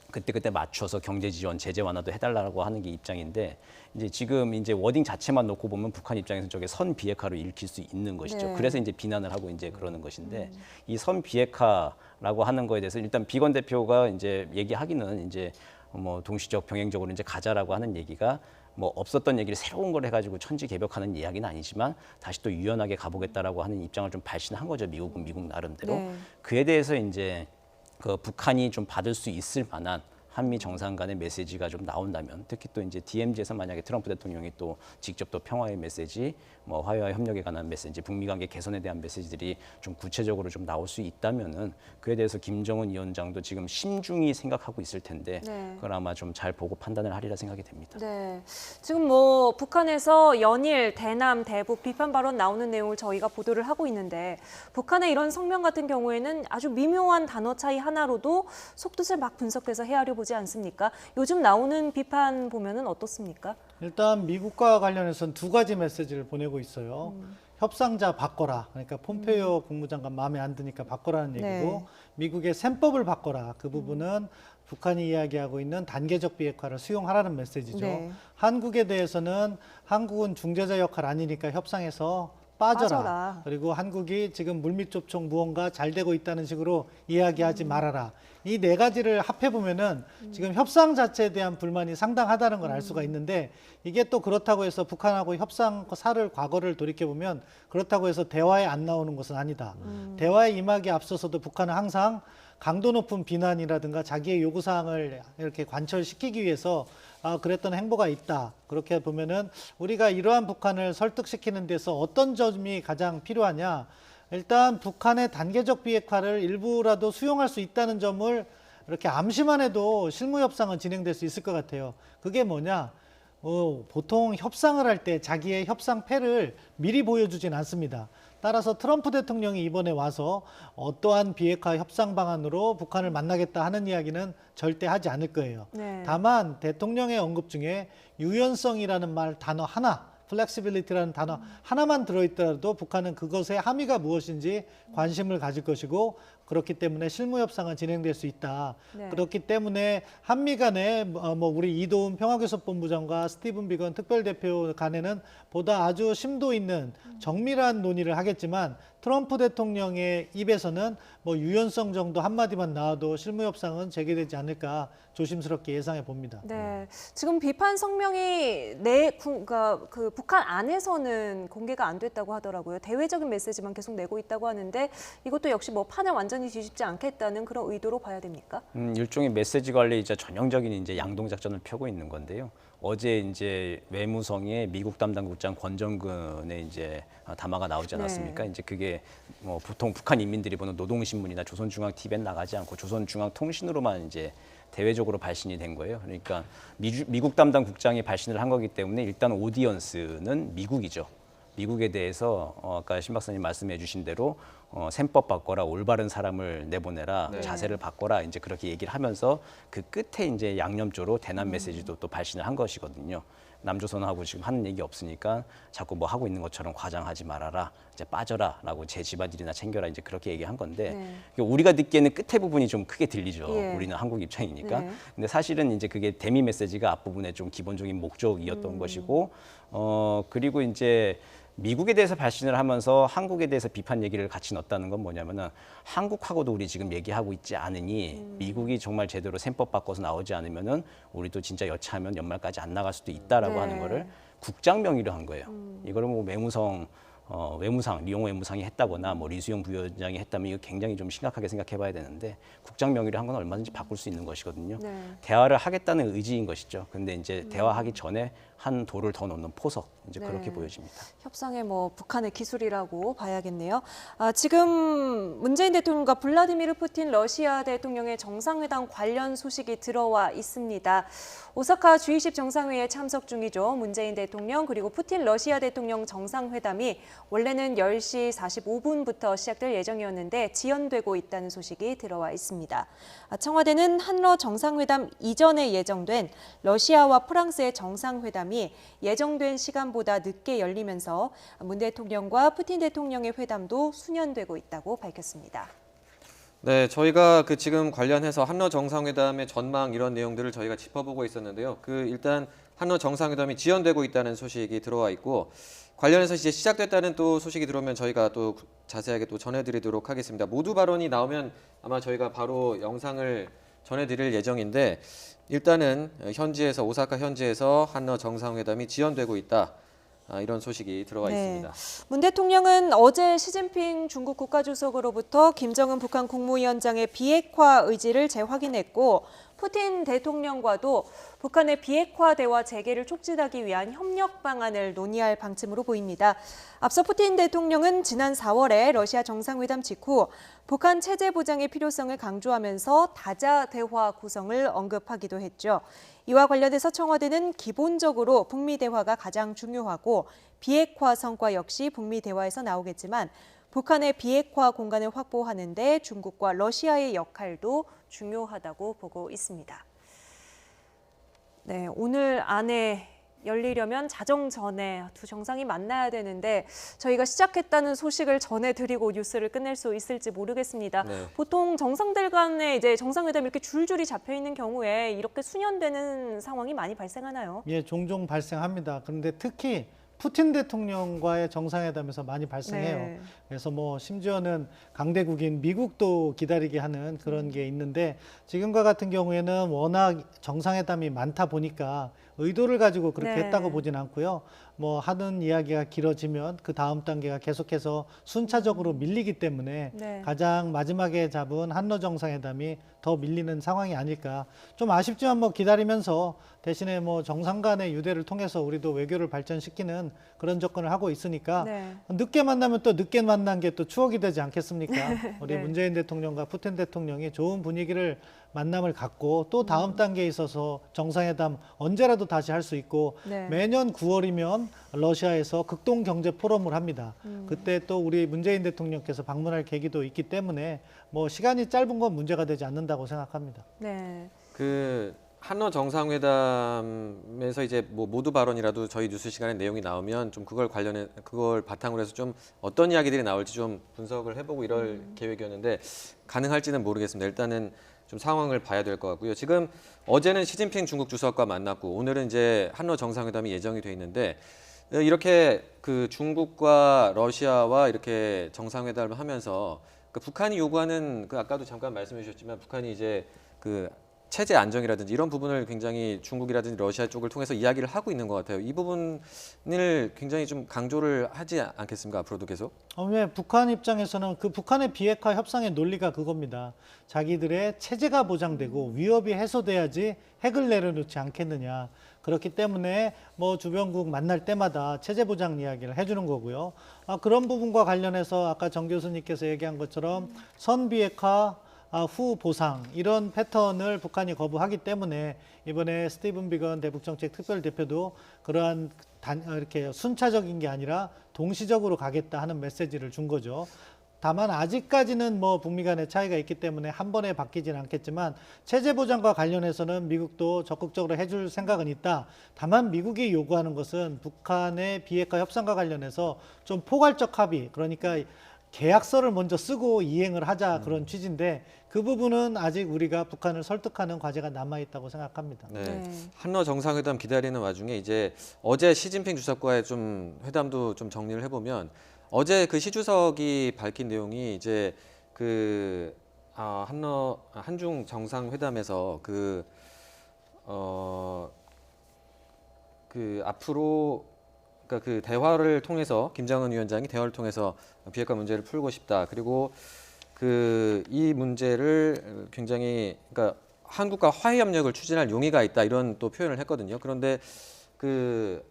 그때 맞춰서 경제 지원, 제재 완화도 해달라고 하는 게 입장인데 이제 지금 이제 워딩 자체만 놓고 보면 북한 입장에서는 저게 선 비핵화로 읽힐 수 있는 것이죠. 네. 그래서 이제 비난을 하고 이제 그러는 것인데 이 선 비핵화라고 하는 거에 대해서 일단 비건 대표가 이제 얘기하기는 이제 뭐 동시적 병행적으로 이제 가자라고 하는 얘기가 뭐 없었던 얘기를 새로운 걸 해가지고 천지개벽하는 이야기는 아니지만 다시 또 유연하게 가보겠다라고 하는 입장을 좀 발신한 거죠. 미국은 미국 나름대로. 네. 그에 대해서 이제 그 북한이 좀 받을 수 있을 만한 한미 정상 간의 메시지가 좀 나온다면 특히 또 이제 DMZ에서 만약에 트럼프 대통령이 또 직접 또 평화의 메시지, 뭐 화해와 협력에 관한 메시지, 북미 관계 개선에 대한 메시지들이 좀 구체적으로 좀 나올 수 있다면은 그에 대해서 김정은 위원장도 지금 심중히 생각하고 있을 텐데 네. 그걸 아마 좀 잘 보고 판단을 하리라 생각이 됩니다. 네. 지금 뭐 북한에서 연일 대남, 대북 비판 발언 나오는 내용을 저희가 보도를 하고 있는데 북한의 이런 성명 같은 경우에는 아주 미묘한 단어 차이 하나로도 속뜻을 막 분석해서 헤아려 보지 않습니까? 요즘 나오는 비판 보면은 어떻습니까? 일단 미국과 관련해서는 두 가지 메시지를 보내고 있어요. 협상자 바꿔라. 그러니까 폼페이오 국무장관 마음에 안 드니까 바꿔라는 얘기고 네. 미국의 셈법을 바꿔라. 그 부분은 북한이 이야기하고 있는 단계적 비핵화를 수용하라는 메시지죠. 네. 한국에 대해서는 한국은 중재자 역할 아니니까 협상에서 빠져라. 빠져라. 그리고 한국이 지금 물밑 접촉 무언가 잘 되고 있다는 식으로 이야기하지 말아라. 이 네 가지를 합해보면은 지금 협상 자체에 대한 불만이 상당하다는 걸 알 수가 있는데 이게 또 그렇다고 해서 북한하고 협상 과거를 돌이켜보면 그렇다고 해서 대화에 안 나오는 것은 아니다. 대화에 임하기 앞서서도 북한은 항상 강도 높은 비난이라든가 자기의 요구사항을 이렇게 관철시키기 위해서 그랬던 행보가 있다. 그렇게 보면은 우리가 이러한 북한을 설득시키는 데서 어떤 점이 가장 필요하냐. 일단 북한의 단계적 비핵화를 일부라도 수용할 수 있다는 점을 이렇게 암시만 해도 실무 협상은 진행될 수 있을 것 같아요. 그게 뭐냐? 보통 협상을 할 때 자기의 협상패를 미리 보여주진 않습니다. 따라서 트럼프 대통령이 이번에 와서 어떠한 비핵화 협상 방안으로 북한을 만나겠다 하는 이야기는 절대 하지 않을 거예요. 네. 다만 대통령의 언급 중에 유연성이라는 단어 하나, flexibility라는 단어 하나만 들어있더라도 북한은 그것의 함의가 무엇인지 관심을 가질 것이고 그렇기 때문에 실무 협상은 진행될 수 있다. 네. 그렇기 때문에 한미 간에 우리 이도훈 평화교섭본부장과 스티븐 비건 특별대표 간에는 보다 아주 심도 있는 정밀한 논의를 하겠지만 트럼프 대통령의 입에서는 유연성 정도 한마디만 나와도 실무 협상은 재개되지 않을까 조심스럽게 예상해 봅니다. 네, 지금 비판 성명이 그 북한 안에서는 공개가 안 됐다고 하더라고요. 대외적인 메시지만 계속 내고 있다고 하는데 이것도 역시 판을 완전히 뒤집지 않겠다는 그런 의도로 봐야 됩니까? 일종의 메시지 관리이자 전형적인 이제 양동 작전을 펴고 있는 건데요. 어제 이제 외무성의 미국 담당국장 권정근의 이제 담화가 나오지 않았습니까? 네. 이제 그게 보통 북한 인민들이 보는 노동신문이나 조선중앙 TV에 나가지 않고 조선중앙통신으로만 이제 대외적으로 발신이 된 거예요. 그러니까 미국 담당 국장이 발신을 한 거기 때문에 일단 오디언스는 미국이죠. 미국에 대해서 아까 신 박사님 말씀해 주신 대로 셈법 바꿔라, 올바른 사람을 내보내라, 네. 자세를 바꿔라, 이제 그렇게 얘기를 하면서 그 끝에 이제 양념조로 대남 메시지도 또 발신을 한 것이거든요. 남조선하고 지금 하는 얘기 없으니까 자꾸 뭐 하고 있는 것처럼 과장하지 말아라, 이제 빠져라라고 제 집안일이나 챙겨라, 이제 그렇게 얘기한 건데 네. 우리가 듣기에는 끝에 부분이 좀 크게 들리죠. 예. 우리는 한국 입장이니까. 네. 근데 사실은 이제 그게 대미 메시지가 앞부분에 좀 기본적인 목적이었던 것이고, 그리고 이제 미국에 대해서 발신을 하면서 한국에 대해서 비판 얘기를 같이 넣었다는 건 뭐냐면은 한국하고도 우리 지금 얘기하고 있지 않으니 미국이 정말 제대로 셈법 바꿔서 나오지 않으면은 우리도 진짜 여차하면 연말까지 안 나갈 수도 있다라고 네. 하는 거를 국장 명의로 한 거예요. 이거를 뭐 외무상, 리용 외무상이 했다거나 뭐 리수영 부위원장이 했다면 이거 굉장히 좀 심각하게 생각해봐야 되는데 국장 명의로 한 건 얼마든지 바꿀 수 있는 것이거든요. 네. 대화를 하겠다는 의지인 것이죠. 근데 이제 대화하기 전에 한 돌을 더 넣는 포석, 이제 그렇게 네. 보여집니다. 협상의 북한의 기술이라고 봐야겠네요. 지금 문재인 대통령과 블라디미르 푸틴 러시아 대통령의 정상회담 관련 소식이 들어와 있습니다. 오사카 G20 정상회의에 참석 중이죠. 문재인 대통령 그리고 푸틴 러시아 대통령 정상회담이 원래는 10시 45분부터 시작될 예정이었는데 지연되고 있다는 소식이 들어와 있습니다. 청와대는 한러 정상회담 이전에 예정된 러시아와 프랑스의 정상회담이 예정된 시간보다 늦게 열리면서 문 대통령과 푸틴 대통령의 회담도 수년되고 있다고 밝혔습니다. 네, 저희가 지금 관련해서 한러 정상회담의 전망 이런 내용들을 저희가 짚어보고 있었는데요. 일단 한러 정상회담이 지연되고 있다는 소식이 들어와 있고 관련해서 이제 시작됐다는 또 소식이 들어오면 저희가 또 자세하게 또 전해드리도록 하겠습니다. 모두 발언이 나오면 아마 저희가 바로 영상을 전해드릴 예정인데 일단은 오사카 현지에서 한러 정상회담이 지연되고 있다. 이런 소식이 들어와 있습니다. 문 대통령은 어제 시진핑 중국 국가주석으로부터 김정은 북한 국무위원장의 비핵화 의지를 재확인했고 푸틴 대통령과도 북한의 비핵화 대화 재개를 촉진하기 위한 협력 방안을 논의할 방침으로 보입니다. 앞서 푸틴 대통령은 지난 4월에 러시아 정상회담 직후 북한 체제 보장의 필요성을 강조하면서 다자 대화 구성을 언급하기도 했죠. 이와 관련해서 청와대는 기본적으로 북미 대화가 가장 중요하고 비핵화 성과 역시 북미 대화에서 나오겠지만 북한의 비핵화 공간을 확보하는 데 중국과 러시아의 역할도 중요하다고 보고 있습니다. 네, 오늘 안에 열리려면 자정 전에 두 정상이 만나야 되는데 저희가 시작했다는 소식을 전해드리고 뉴스를 끝낼 수 있을지 모르겠습니다. 네. 보통 정상들 간에 이제 정상회담이 이렇게 줄줄이 잡혀 있는 경우에 이렇게 수년되는 상황이 많이 발생하나요? 예, 종종 발생합니다. 그런데 특히 푸틴 대통령과의 정상회담에서 많이 발생해요. 네. 그래서 뭐 심지어는 강대국인 미국도 기다리게 하는 그런 게 있는데 지금과 같은 경우에는 워낙 정상회담이 많다 보니까 의도를 가지고 그렇게 네. 했다고 보진 않고요. 뭐 하는 이야기가 길어지면 그 다음 단계가 계속해서 순차적으로 밀리기 때문에 네. 가장 마지막에 잡은 한러 정상회담이 더 밀리는 상황이 아닐까. 좀 아쉽지만 뭐 기다리면서 대신에 뭐 정상 간의 유대를 통해서 우리도 외교를 발전시키는 그런 접근을 하고 있으니까 네. 늦게 만나면 또 늦게 만난 게 또 추억이 되지 않겠습니까? 우리 네. 문재인 대통령과 푸틴 대통령이 좋은 분위기를 만남을 갖고 또 다음 단계에 있어서 정상회담 언제라도 다시 할 수 있고 네. 매년 9월이면 러시아에서 극동 경제 포럼을 합니다. 그때 또 우리 문재인 대통령께서 방문할 계기도 있기 때문에 뭐 시간이 짧은 건 문제가 되지 않는다고 생각합니다. 네. 그 한러 정상회담에서 이제 뭐 모두 발언이라도 저희 뉴스 시간에 내용이 나오면 좀 그걸 바탕으로 해서 좀 어떤 이야기들이 나올지 좀 분석을 해보고 이럴 계획이었는데 가능할지는 모르겠습니다. 일단은 좀 상황을 봐야 될 것 같고요. 지금 어제는 시진핑 중국 주석과 만났고 오늘은 이제 한러 정상회담이 예정이 돼 있는데 이렇게 그 중국과 러시아와 이렇게 정상회담을 하면서 그 북한이 요구하는 그 아까도 잠깐 말씀해 주셨지만 북한이 이제 그 체제 안정이라든지 이런 부분을 굉장히 중국이라든지 러시아 쪽을 통해서 이야기를 하고 있는 것 같아요. 이 부분을 굉장히 좀 강조를 하지 않겠습니까? 앞으로도 계속? 왜 북한 입장에서는 그 북한의 비핵화 협상의 논리가 그겁니다. 자기들의 체제가 보장되고 위협이 해소돼야지 핵을 내려놓지 않겠느냐. 그렇기 때문에 뭐 주변국 만날 때마다 체제 보장 이야기를 해주는 거고요. 그런 부분과 관련해서 아까 정 교수님께서 얘기한 것처럼 선비핵화 후 보상 이런 패턴을 북한이 거부하기 때문에 이번에 스티븐 비건 대북정책 특별대표도 그러한 이렇게 순차적인 게 아니라 동시적으로 가겠다 하는 메시지를 준 거죠. 다만 아직까지는 뭐 북미 간의 차이가 있기 때문에 한 번에 바뀌지는 않겠지만 체제 보장과 관련해서는 미국도 적극적으로 해줄 생각은 있다. 다만 미국이 요구하는 것은 북한의 비핵화 협상과 관련해서 좀 포괄적 합의, 그러니까 계약서를 먼저 쓰고 이행을 하자 그런 취지인데 그 부분은 아직 우리가 북한을 설득하는 과제가 남아있다고 생각합니다. 네. 네. 한러 정상회담 기다리는 와중에 이제 어제 시진핑 주석과의 좀 회담도 좀 정리를 해보면 어제 그 시 주석이 밝힌 내용이 이제 그 한중 정상회담에서 그 앞으로 그러니까 그 대화를 통해서 김정은 위원장이 대화를 통해서 비핵화 문제를 풀고 싶다. 그리고 그 이 문제를 굉장히 그러니까 한국과 화해 협력을 추진할 용의가 있다 이런 또 표현을 했거든요. 그런데 그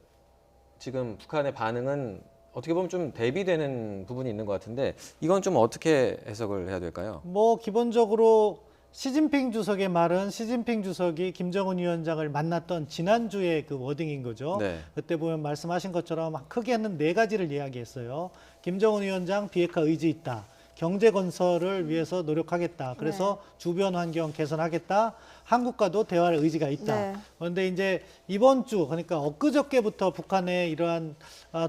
지금 북한의 반응은 어떻게 보면 좀 대비되는 부분이 있는 것 같은데 이건 좀 어떻게 해석을 해야 될까요? 뭐 기본적으로 시진핑 주석의 말은 시진핑 주석이 김정은 위원장을 만났던 지난주에 그 워딩인 거죠. 네. 그때 보면 말씀하신 것처럼 크게는 4가지를 이야기했어요. 김정은 위원장 비핵화 의지 있다. 경제 건설을 위해서 노력하겠다. 그래서 주변 환경 개선하겠다. 한국과도 대화할 의지가 있다. 네. 그런데 이제 이번 주, 그러니까 엊그저께부터 북한의 이러한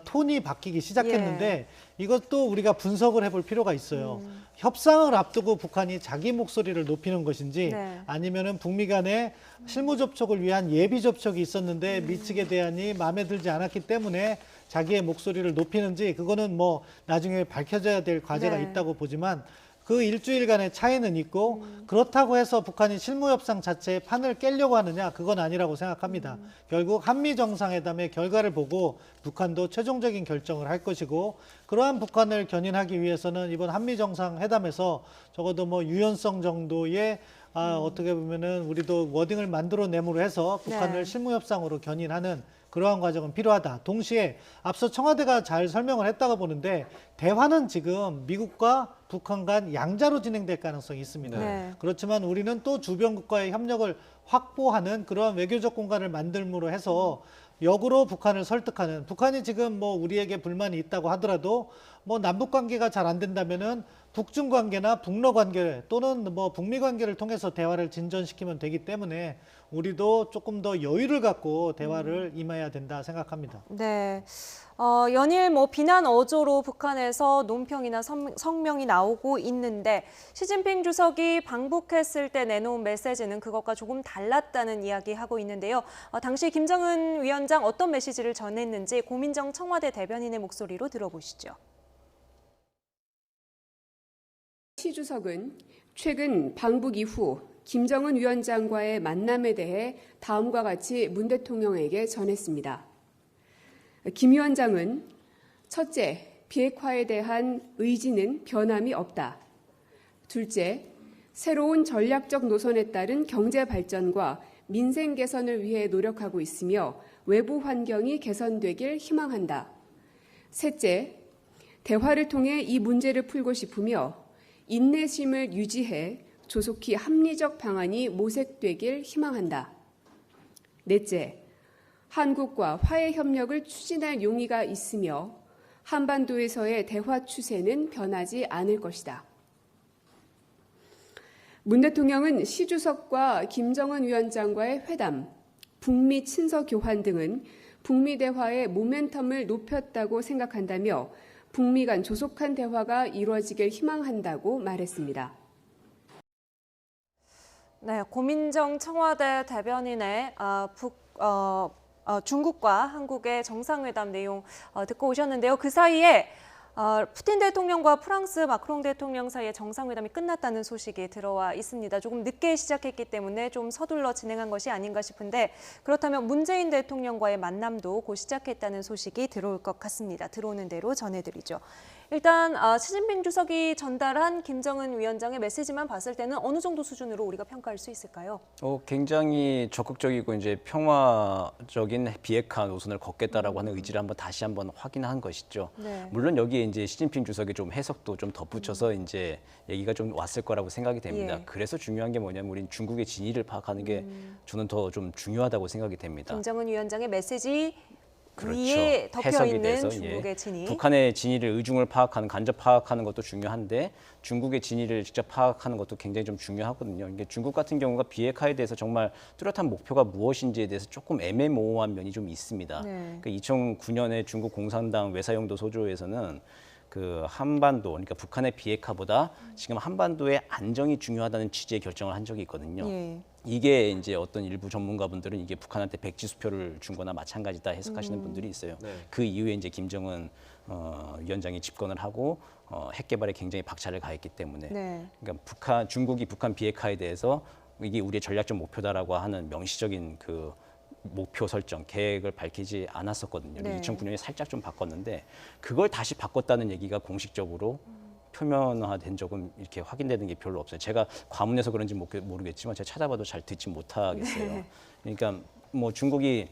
톤이 바뀌기 시작했는데 이것도 우리가 분석을 해볼 필요가 있어요. 협상을 앞두고 북한이 자기 목소리를 높이는 것인지 네. 아니면은 북미 간의 실무 접촉을 위한 예비 접촉이 있었는데 미측의 대안이 마음에 들지 않았기 때문에 자기의 목소리를 높이는지 그거는 뭐 나중에 밝혀져야 될 과제가 네. 있다고 보지만 그 일주일간의 차이는 있고 그렇다고 해서 북한이 실무협상 자체의 판을 깨려고 하느냐 그건 아니라고 생각합니다. 결국 한미 정상회담의 결과를 보고 북한도 최종적인 결정을 할 것이고 그러한 북한을 견인하기 위해서는 이번 한미 정상회담에서 적어도 뭐 유연성 정도의 어떻게 보면은 우리도 워딩을 만들어내므로 해서 북한을 네. 실무협상으로 견인하는 그러한 과정은 필요하다. 동시에 앞서 청와대가 잘 설명을 했다고 보는데 대화는 지금 미국과 북한 간 양자로 진행될 가능성이 있습니다. 네. 그렇지만 우리는 또 주변국과의 협력을 확보하는 그러한 외교적 공간을 만들므로 해서 역으로 북한을 설득하는 북한이 지금 뭐 우리에게 불만이 있다고 하더라도 뭐 남북 관계가 잘 안 된다면은 북중 관계나 북러 관계 또는 뭐 북미 관계를 통해서 대화를 진전시키면 되기 때문에 우리도 조금 더 여유를 갖고 대화를 임해야 된다 생각합니다. 네. 연일 비난 어조로 북한에서 논평이나 성명이 나오고 있는데 시진핑 주석이 방북했을 때 내놓은 메시지는 그것과 조금 달랐다는 이야기하고 있는데요. 당시 김정은 위원장 어떤 메시지를 전했는지 고민정 청와대 대변인의 목소리로 들어보시죠. 시 주석은 최근 방북 이후 김정은 위원장과의 만남에 대해 다음과 같이 문 대통령에게 전했습니다. 김 위원장은 첫째, 비핵화에 대한 의지는 변함이 없다. 둘째, 새로운 전략적 노선에 따른 경제 발전과 민생 개선을 위해 노력하고 있으며 외부 환경이 개선되길 희망한다. 셋째, 대화를 통해 이 문제를 풀고 싶으며 인내심을 유지해 조속히 합리적 방안이 모색되길 희망한다. 넷째, 한국과 화해 협력을 추진할 용의가 있으며 한반도에서의 대화 추세는 변하지 않을 것이다. 문 대통령은 시 주석과 김정은 위원장과의 회담, 북미 친서 교환 등은 북미 대화의 모멘텀을 높였다고 생각한다며 북미 간 조속한 대화가 이루어지길 희망한다고 말했습니다. 네, 고민정 청와대 대변인의 중국과 한국의 정상회담 내용 듣고 오셨는데요. 그 사이에 푸틴 대통령과 프랑스 마크롱 대통령 사이의 정상회담이 끝났다는 소식이 들어와 있습니다. 조금 늦게 시작했기 때문에 좀 서둘러 진행한 것이 아닌가 싶은데 그렇다면 문재인 대통령과의 만남도 곧 시작했다는 소식이 들어올 것 같습니다. 들어오는 대로 전해드리죠. 일단 시진핑 주석이 전달한 김정은 위원장의 메시지만 봤을 때는 어느 정도 수준으로 우리가 평가할 수 있을까요? 굉장히 적극적이고 이제 평화적인 비핵화 노선을 걷겠다라고 하는 의지를 다시 한번 확인한 것이죠. 네. 물론 여기에 이제 시진핑 주석이 좀 해석도 좀 덧붙여서 이제 얘기가 좀 왔을 거라고 생각이 됩니다. 예. 그래서 중요한 게 뭐냐면 우린 중국의 진위를 파악하는 게 저는 더 좀 중요하다고 생각이 됩니다. 김정은 위원장의 메시지 그렇죠. 위에 덮여 해석이 있는 돼서, 중국의 진위. 북한의 진위를 의중을 파악하는, 간접 파악하는 것도 중요한데 중국의 진위를 직접 파악하는 것도 굉장히 좀 중요하거든요. 이게 중국 같은 경우가 비핵화에 대해서 정말 뚜렷한 목표가 무엇인지에 대해서 조금 애매모호한 면이 좀 있습니다. 네. 그러니까 2009년에 중국 공산당 외사영도 소조에서는 그 한반도, 그러니까 북한의 비핵화보다 지금 한반도의 안정이 중요하다는 취지의 결정을 한 적이 있거든요. 예. 이게 이제 어떤 일부 전문가분들은 이게 북한한테 백지수표를 준 거나 마찬가지다 해석하시는 분들이 있어요. 네. 그 이후에 이제 김정은 위원장이 집권을 하고 핵 개발에 굉장히 박차를 가했기 때문에 네. 그러니까 중국이 북한 비핵화에 대해서 이게 우리의 전략적 목표다라고 하는 명시적인 그 목표 설정, 계획을 밝히지 않았었거든요. 네. 2009년에 살짝 좀 바꿨는데 그걸 다시 바꿨다는 얘기가 공식적으로 표면화된 적은 이렇게 확인되는 게 별로 없어요. 제가 과문해서 그런지 모르겠지만 제가 찾아봐도 잘 듣지 못하겠어요. 네. 그러니까 뭐 중국이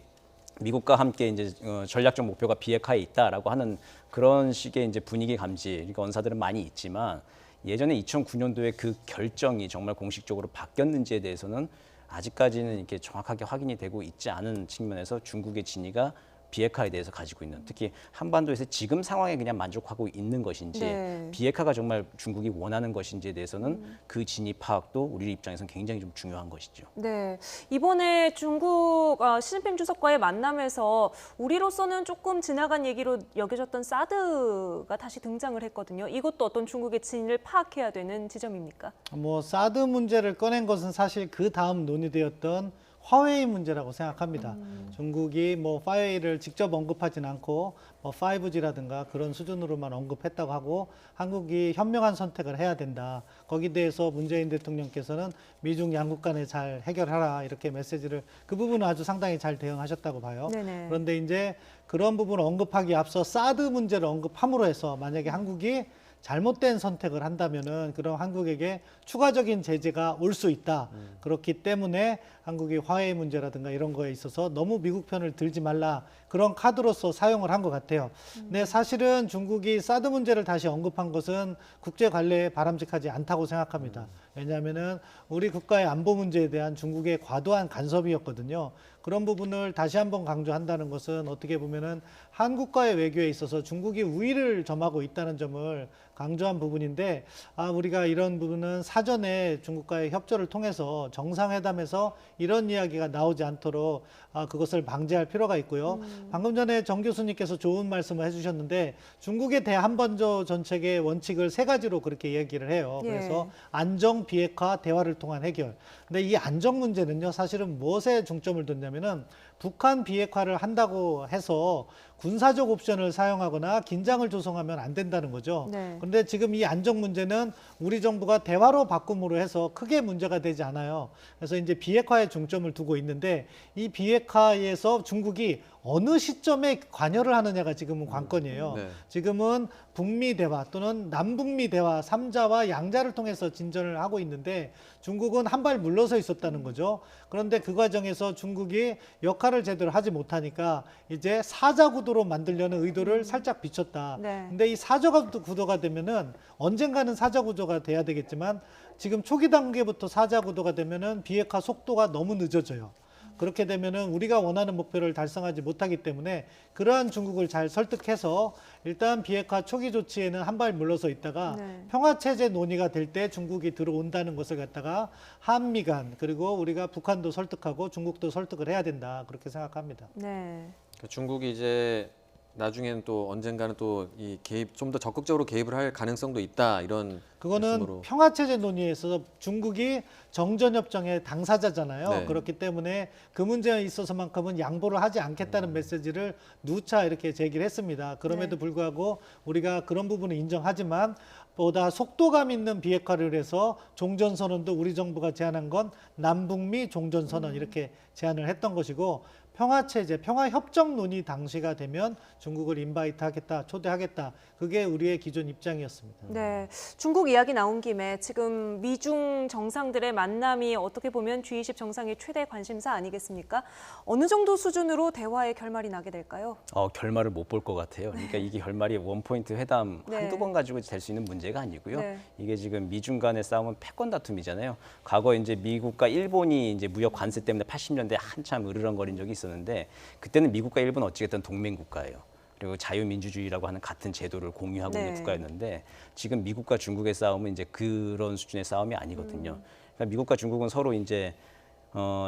미국과 함께 이제 전략적 목표가 비핵화에 있다라고 하는 그런 식의 이제 분위기 감지, 그러니까 언사들은 많이 있지만 예전에 2009년도에 그 결정이 정말 공식적으로 바뀌었는지에 대해서는 아직까지는 이렇게 정확하게 확인이 되고 있지 않은 측면에서 중국의 진위가 비핵화에 대해서 가지고 있는, 특히 한반도에서 지금 상황에 그냥 만족하고 있는 것인지 네. 비핵화가 정말 중국이 원하는 것인지에 대해서는 그 진위 파악도 우리 입장에서는 굉장히 좀 중요한 것이죠. 네, 이번에 중국 시진핑 주석과의 만남에서 우리로서는 조금 지나간 얘기로 여겨졌던 사드가 다시 등장을 했거든요. 이것도 어떤 중국의 진위를 파악해야 되는 지점입니까? 뭐 사드 문제를 꺼낸 것은 사실 그 다음 논의되었던 화웨이 문제라고 생각합니다. 중국이 뭐 화웨이를 직접 언급하진 않고 뭐 5G라든가 그런 수준으로만 언급했다고 하고 한국이 현명한 선택을 해야 된다. 거기에 대해서 문재인 대통령께서는 미중 양국 간에 잘 해결하라 이렇게 메시지를 그 부분은 아주 상당히 잘 대응하셨다고 봐요. 네네. 그런데 이제 그런 부분을 언급하기 앞서 사드 문제를 언급함으로 해서 만약에 한국이 잘못된 선택을 한다면은 그럼 한국에게 추가적인 제재가 올 수 있다. 그렇기 때문에 한국이 화해 문제라든가 이런 거에 있어서 너무 미국 편을 들지 말라. 그런 카드로서 사용을 한 것 같아요. 근데 사실은 중국이 사드 문제를 다시 언급한 것은 국제 관례에 바람직하지 않다고 생각합니다. 왜냐하면은 우리 국가의 안보 문제에 대한 중국의 과도한 간섭이었거든요. 그런 부분을 다시 한번 강조한다는 것은 어떻게 보면은 한국과의 외교에 있어서 중국이 우위를 점하고 있다는 점을 강조한 부분인데, 우리가 이런 부분은 사전에 중국과의 협조를 통해서 정상회담에서 이런 이야기가 나오지 않도록 그것을 방지할 필요가 있고요. 방금 전에 정 교수님께서 좋은 말씀을 해주셨는데, 중국의 대한반도 정책의 원칙을 세 가지로 그렇게 얘기를 해요. 예. 그래서 안정, 비핵화, 대화를 통한 해결. 근데 이 안정 문제는요, 사실은 무엇에 중점을 뒀냐면은 북한 비핵화를 한다고 해서 군사적 옵션을 사용하거나 긴장을 조성하면 안 된다는 거죠. 네. 그런데 지금 이 안정 문제는 우리 정부가 대화로 바꿈으로 해서 크게 문제가 되지 않아요. 그래서 이제 비핵화에 중점을 두고 있는데, 이 비핵화에서 중국이 어느 시점에 관여를 하느냐가 지금은 관건이에요. 네. 지금은 북미 대화 또는 남북미 대화 3자와 양자를 통해서 진전을 하고 있는데, 중국은 한 발 물러서 있었다는 거죠. 그런데 그 과정에서 중국이 역할을 제대로 하지 못하니까 이제 사자 구도로 만들려는 의도를 살짝 비췄다. 네. 근데 이 사자 구도가 되면은 언젠가는 사자 구도가 돼야 되겠지만, 지금 초기 단계부터 사자 구도가 되면은 비핵화 속도가 너무 늦어져요. 그렇게 되면은 우리가 원하는 목표를 달성하지 못하기 때문에 그러한 중국을 잘 설득해서 일단 비핵화 초기 조치에는 한 발 물러서 있다가 네. 평화체제 논의가 될 때 중국이 들어온다는 것을 갖다가 한미 간, 그리고 우리가 북한도 설득하고 중국도 설득을 해야 된다, 그렇게 생각합니다. 네. 그러니까 중국이 이제 나중에는 또 언젠가는 또 이 개입 좀 더 적극적으로 개입을 할 가능성도 있다, 이런 그거는 말씀으로. 평화체제 논의에서 중국이 정전협정의 당사자잖아요. 네. 그렇기 때문에 그 문제에 있어서만큼은 양보를 하지 않겠다는 메시지를 누차 이렇게 제기를 했습니다. 그럼에도 네. 불구하고 우리가 그런 부분을 인정하지만, 보다 속도감 있는 비핵화를 해서 종전선언도 우리 정부가 제안한 건 남북미 종전선언 이렇게 제안을 했던 것이고, 평화체제, 평화협정 논의 당시가 되면 중국을 인바이트하겠다, 초대하겠다, 그게 우리의 기존 입장이었습니다. 네, 중국 이야기 나온 김에 지금 미중 정상들의 만남이 어떻게 보면 G20 정상의 최대 관심사 아니겠습니까? 어느 정도 수준으로 대화의 결말이 나게 될까요? 결말을 못 볼 것 같아요. 그러니까 이게 결말이 원포인트 회담 네. 한두 번 가지고 될 수 있는 문제가 아니고요. 네. 이게 지금 미중 간의 싸움은 패권 다툼이잖아요. 과거 이제 미국과 일본이 이제 무역 관세 때문에 80년대 한참 으르렁거린 적이 있었는데, 그때는 미국과 일본은 어찌됐든 동맹 국가예요. 그리고 자유민주주의라고 하는 같은 제도를 공유하고 있는 네. 국가였는데, 지금 미국과 중국의 싸움은 이제 그런 수준의 싸움이 아니거든요. 그러니까 미국과 중국은 서로 이제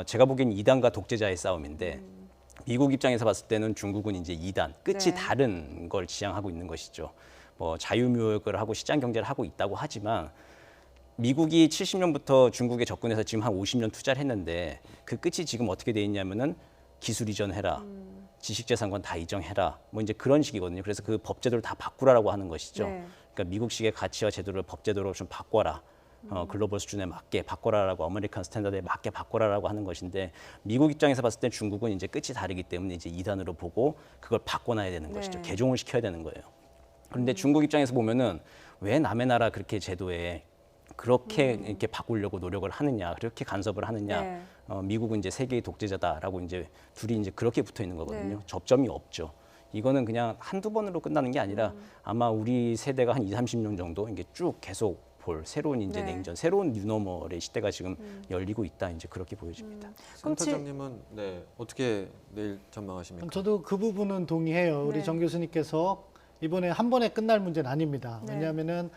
제가 보기엔 이단과 독재자의 싸움인데, 미국 입장에서 봤을 때는 중국은 이제 이단, 끝이 네. 다른 걸 지향하고 있는 것이죠. 뭐 자유무역을 하고 시장 경제를 하고 있다고 하지만, 미국이 70년부터 중국에 접근해서 지금 한 50년 투자를 했는데, 그 끝이 지금 어떻게 돼 있냐면은 기술 이전해라, 지식재산권 다 이전해라, 뭐 이제 그런 식이거든요. 그래서 그 법제도를 다 바꾸라라고 하는 것이죠. 네. 그러니까 미국식의 가치와 제도를 법제도로 좀 바꿔라. 글로벌 수준에 맞게 바꿔라라고, 아메리칸 스탠다드에 맞게 바꿔라라고 하는 것인데, 미국 입장에서 봤을 때 중국은 이제 끝이 다르기 때문에 이제 이단으로 보고 그걸 바꿔놔야 되는 것이죠. 네. 개종을 시켜야 되는 거예요. 그런데 중국 입장에서 보면은 왜 남의 나라 그렇게 제도에 그렇게 이렇게 바꾸려고 노력을 하느냐, 그렇게 간섭을 하느냐. 네. 미국은 이제 세계의 독재자다라고 이제 둘이 이제 그렇게 붙어 있는 거거든요. 네. 접점이 없죠. 이거는 그냥 한두 번으로 끝나는 게 아니라 아마 우리 세대가 한 20, 30년 정도 이게 쭉 계속 볼 새로운 이제 네. 냉전, 새로운 뉴노멀의 시대가 지금 열리고 있다, 이제 그렇게 보여집니다. 그럼 센터장님은 네, 어떻게 내일 전망하십니까? 저도 그 부분은 동의해요. 우리 네. 정 교수님께서 이번에 한 번에 끝날 문제는 아닙니다. 네. 왜냐하면은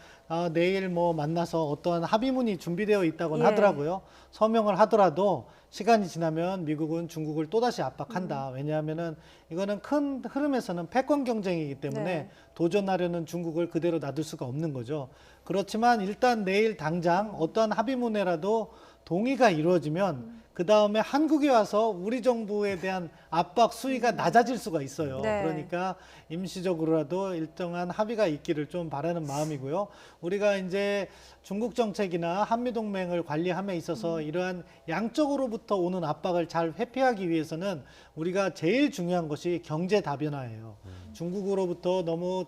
내일 뭐 만나서 어떠한 합의문이 준비되어 있다고는 예. 하더라고요. 서명을 하더라도 시간이 지나면 미국은 중국을 또다시 압박한다. 왜냐하면은 이거는 큰 흐름에서는 패권 경쟁이기 때문에 네. 도전하려는 중국을 그대로 놔둘 수가 없는 거죠. 그렇지만 일단 내일 당장 어떠한 합의문에라도 동의가 이루어지면 그 다음에 한국에 와서 우리 정부에 대한 압박 수위가 낮아질 수가 있어요. 네. 그러니까 임시적으로라도 일정한 합의가 있기를 좀 바라는 마음이고요. 우리가 이제 중국 정책이나 한미 동맹을 관리함에 있어서 이러한 양쪽으로부터 오는 압박을 잘 회피하기 위해서는 우리가 제일 중요한 것이 경제 다변화예요. 중국으로부터 너무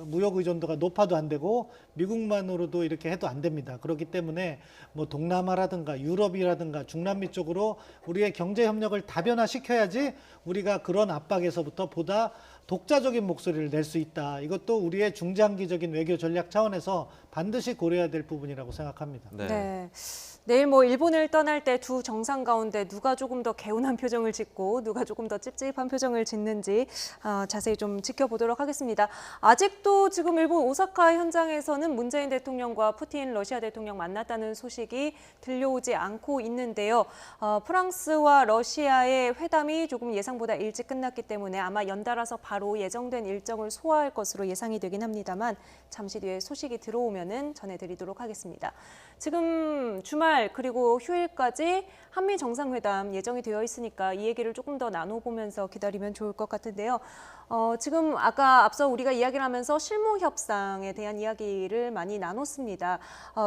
무역 의존도가 높아도 안 되고 미국만으로도 이렇게 해도 안 됩니다. 그렇기 때문에 뭐 동남아라든가 유럽이라든가 중남미 쪽으로 쪽으로 우리의 경제 협력을 다변화시켜야지 우리가 그런 압박에서부터 보다 독자적인 목소리를 낼 수 있다. 이것도 우리의 중장기적인 외교 전략 차원에서 반드시 고려해야 될 부분이라고 생각합니다. 네. 내일 뭐 일본을 떠날 때 두 정상 가운데 누가 조금 더 개운한 표정을 짓고 누가 조금 더 찝찝한 표정을 짓는지 자세히 좀 지켜보도록 하겠습니다. 아직도 지금 일본 오사카 현장에서는 문재인 대통령과 푸틴 러시아 대통령 만났다는 소식이 들려오지 않고 있는데요. 프랑스와 러시아의 회담이 조금 예상보다 일찍 끝났기 때문에 아마 연달아서 바로 예정된 일정을 소화할 것으로 예상이 되긴 합니다만 잠시 뒤에 소식이 들어오면은 전해드리도록 하겠습니다. 지금 주말 그리고 휴일까지 한미 정상회담 예정이 되어 있으니까 이 얘기를 조금 더 나눠보면서 기다리면 좋을 것 같은데요. 지금 아까 앞서 우리가 이야기를 하면서 실무 협상에 대한 이야기를 많이 나눴습니다.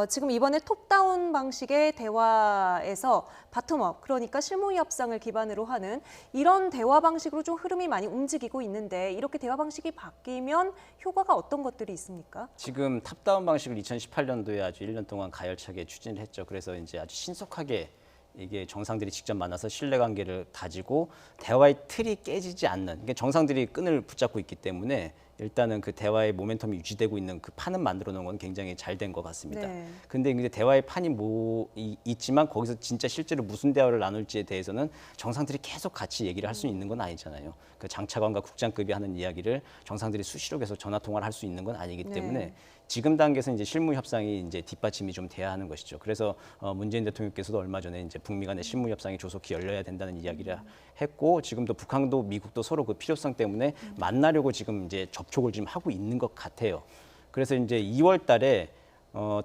지금 이번에 톱다운 방식의 대화에서 바텀업, 그러니까 실무 협상을 기반으로 하는 이런 대화 방식으로 좀 흐름이 많이 움직이고 있는데 이렇게 대화 방식이 바뀌면 효과가 어떤 것들이 있습니까? 지금 탑다운 방식을 2018년도에 아주 1년 동안 가열차게 추진을 했죠. 그래서 이제 아주 신속하게 이게 정상들이 직접 만나서 신뢰관계를 다지고 대화의 틀이 깨지지 않는, 그러니까 정상들이 끈을 붙잡고 있기 때문에 일단은 그 대화의 모멘텀이 유지되고 있는 그 판은 만들어 놓은 건 굉장히 잘 된 것 같습니다. 네. 근데 이제 대화의 판이 있지만 거기서 진짜 실제로 무슨 대화를 나눌지에 대해서는 정상들이 계속 같이 얘기를 할 수 있는 건 아니잖아요. 그 장차관과 국장급이 하는 이야기를 정상들이 수시로 계속 전화 통화를 할 수 있는 건 아니기 때문에 네. 지금 단계에서 이제 실무 협상이 이제 뒷받침이 좀 돼야 하는 것이죠. 그래서 문재인 대통령께서도 얼마 전에 이제 북미 간의 실무 협상이 조속히 열려야 된다는 이야기를 했고, 지금도 북한도 미국도 서로 그 필요성 때문에 만나려고 지금 이제 접촉을 지금 하고 있는 것 같아요. 그래서 이제 2월 달에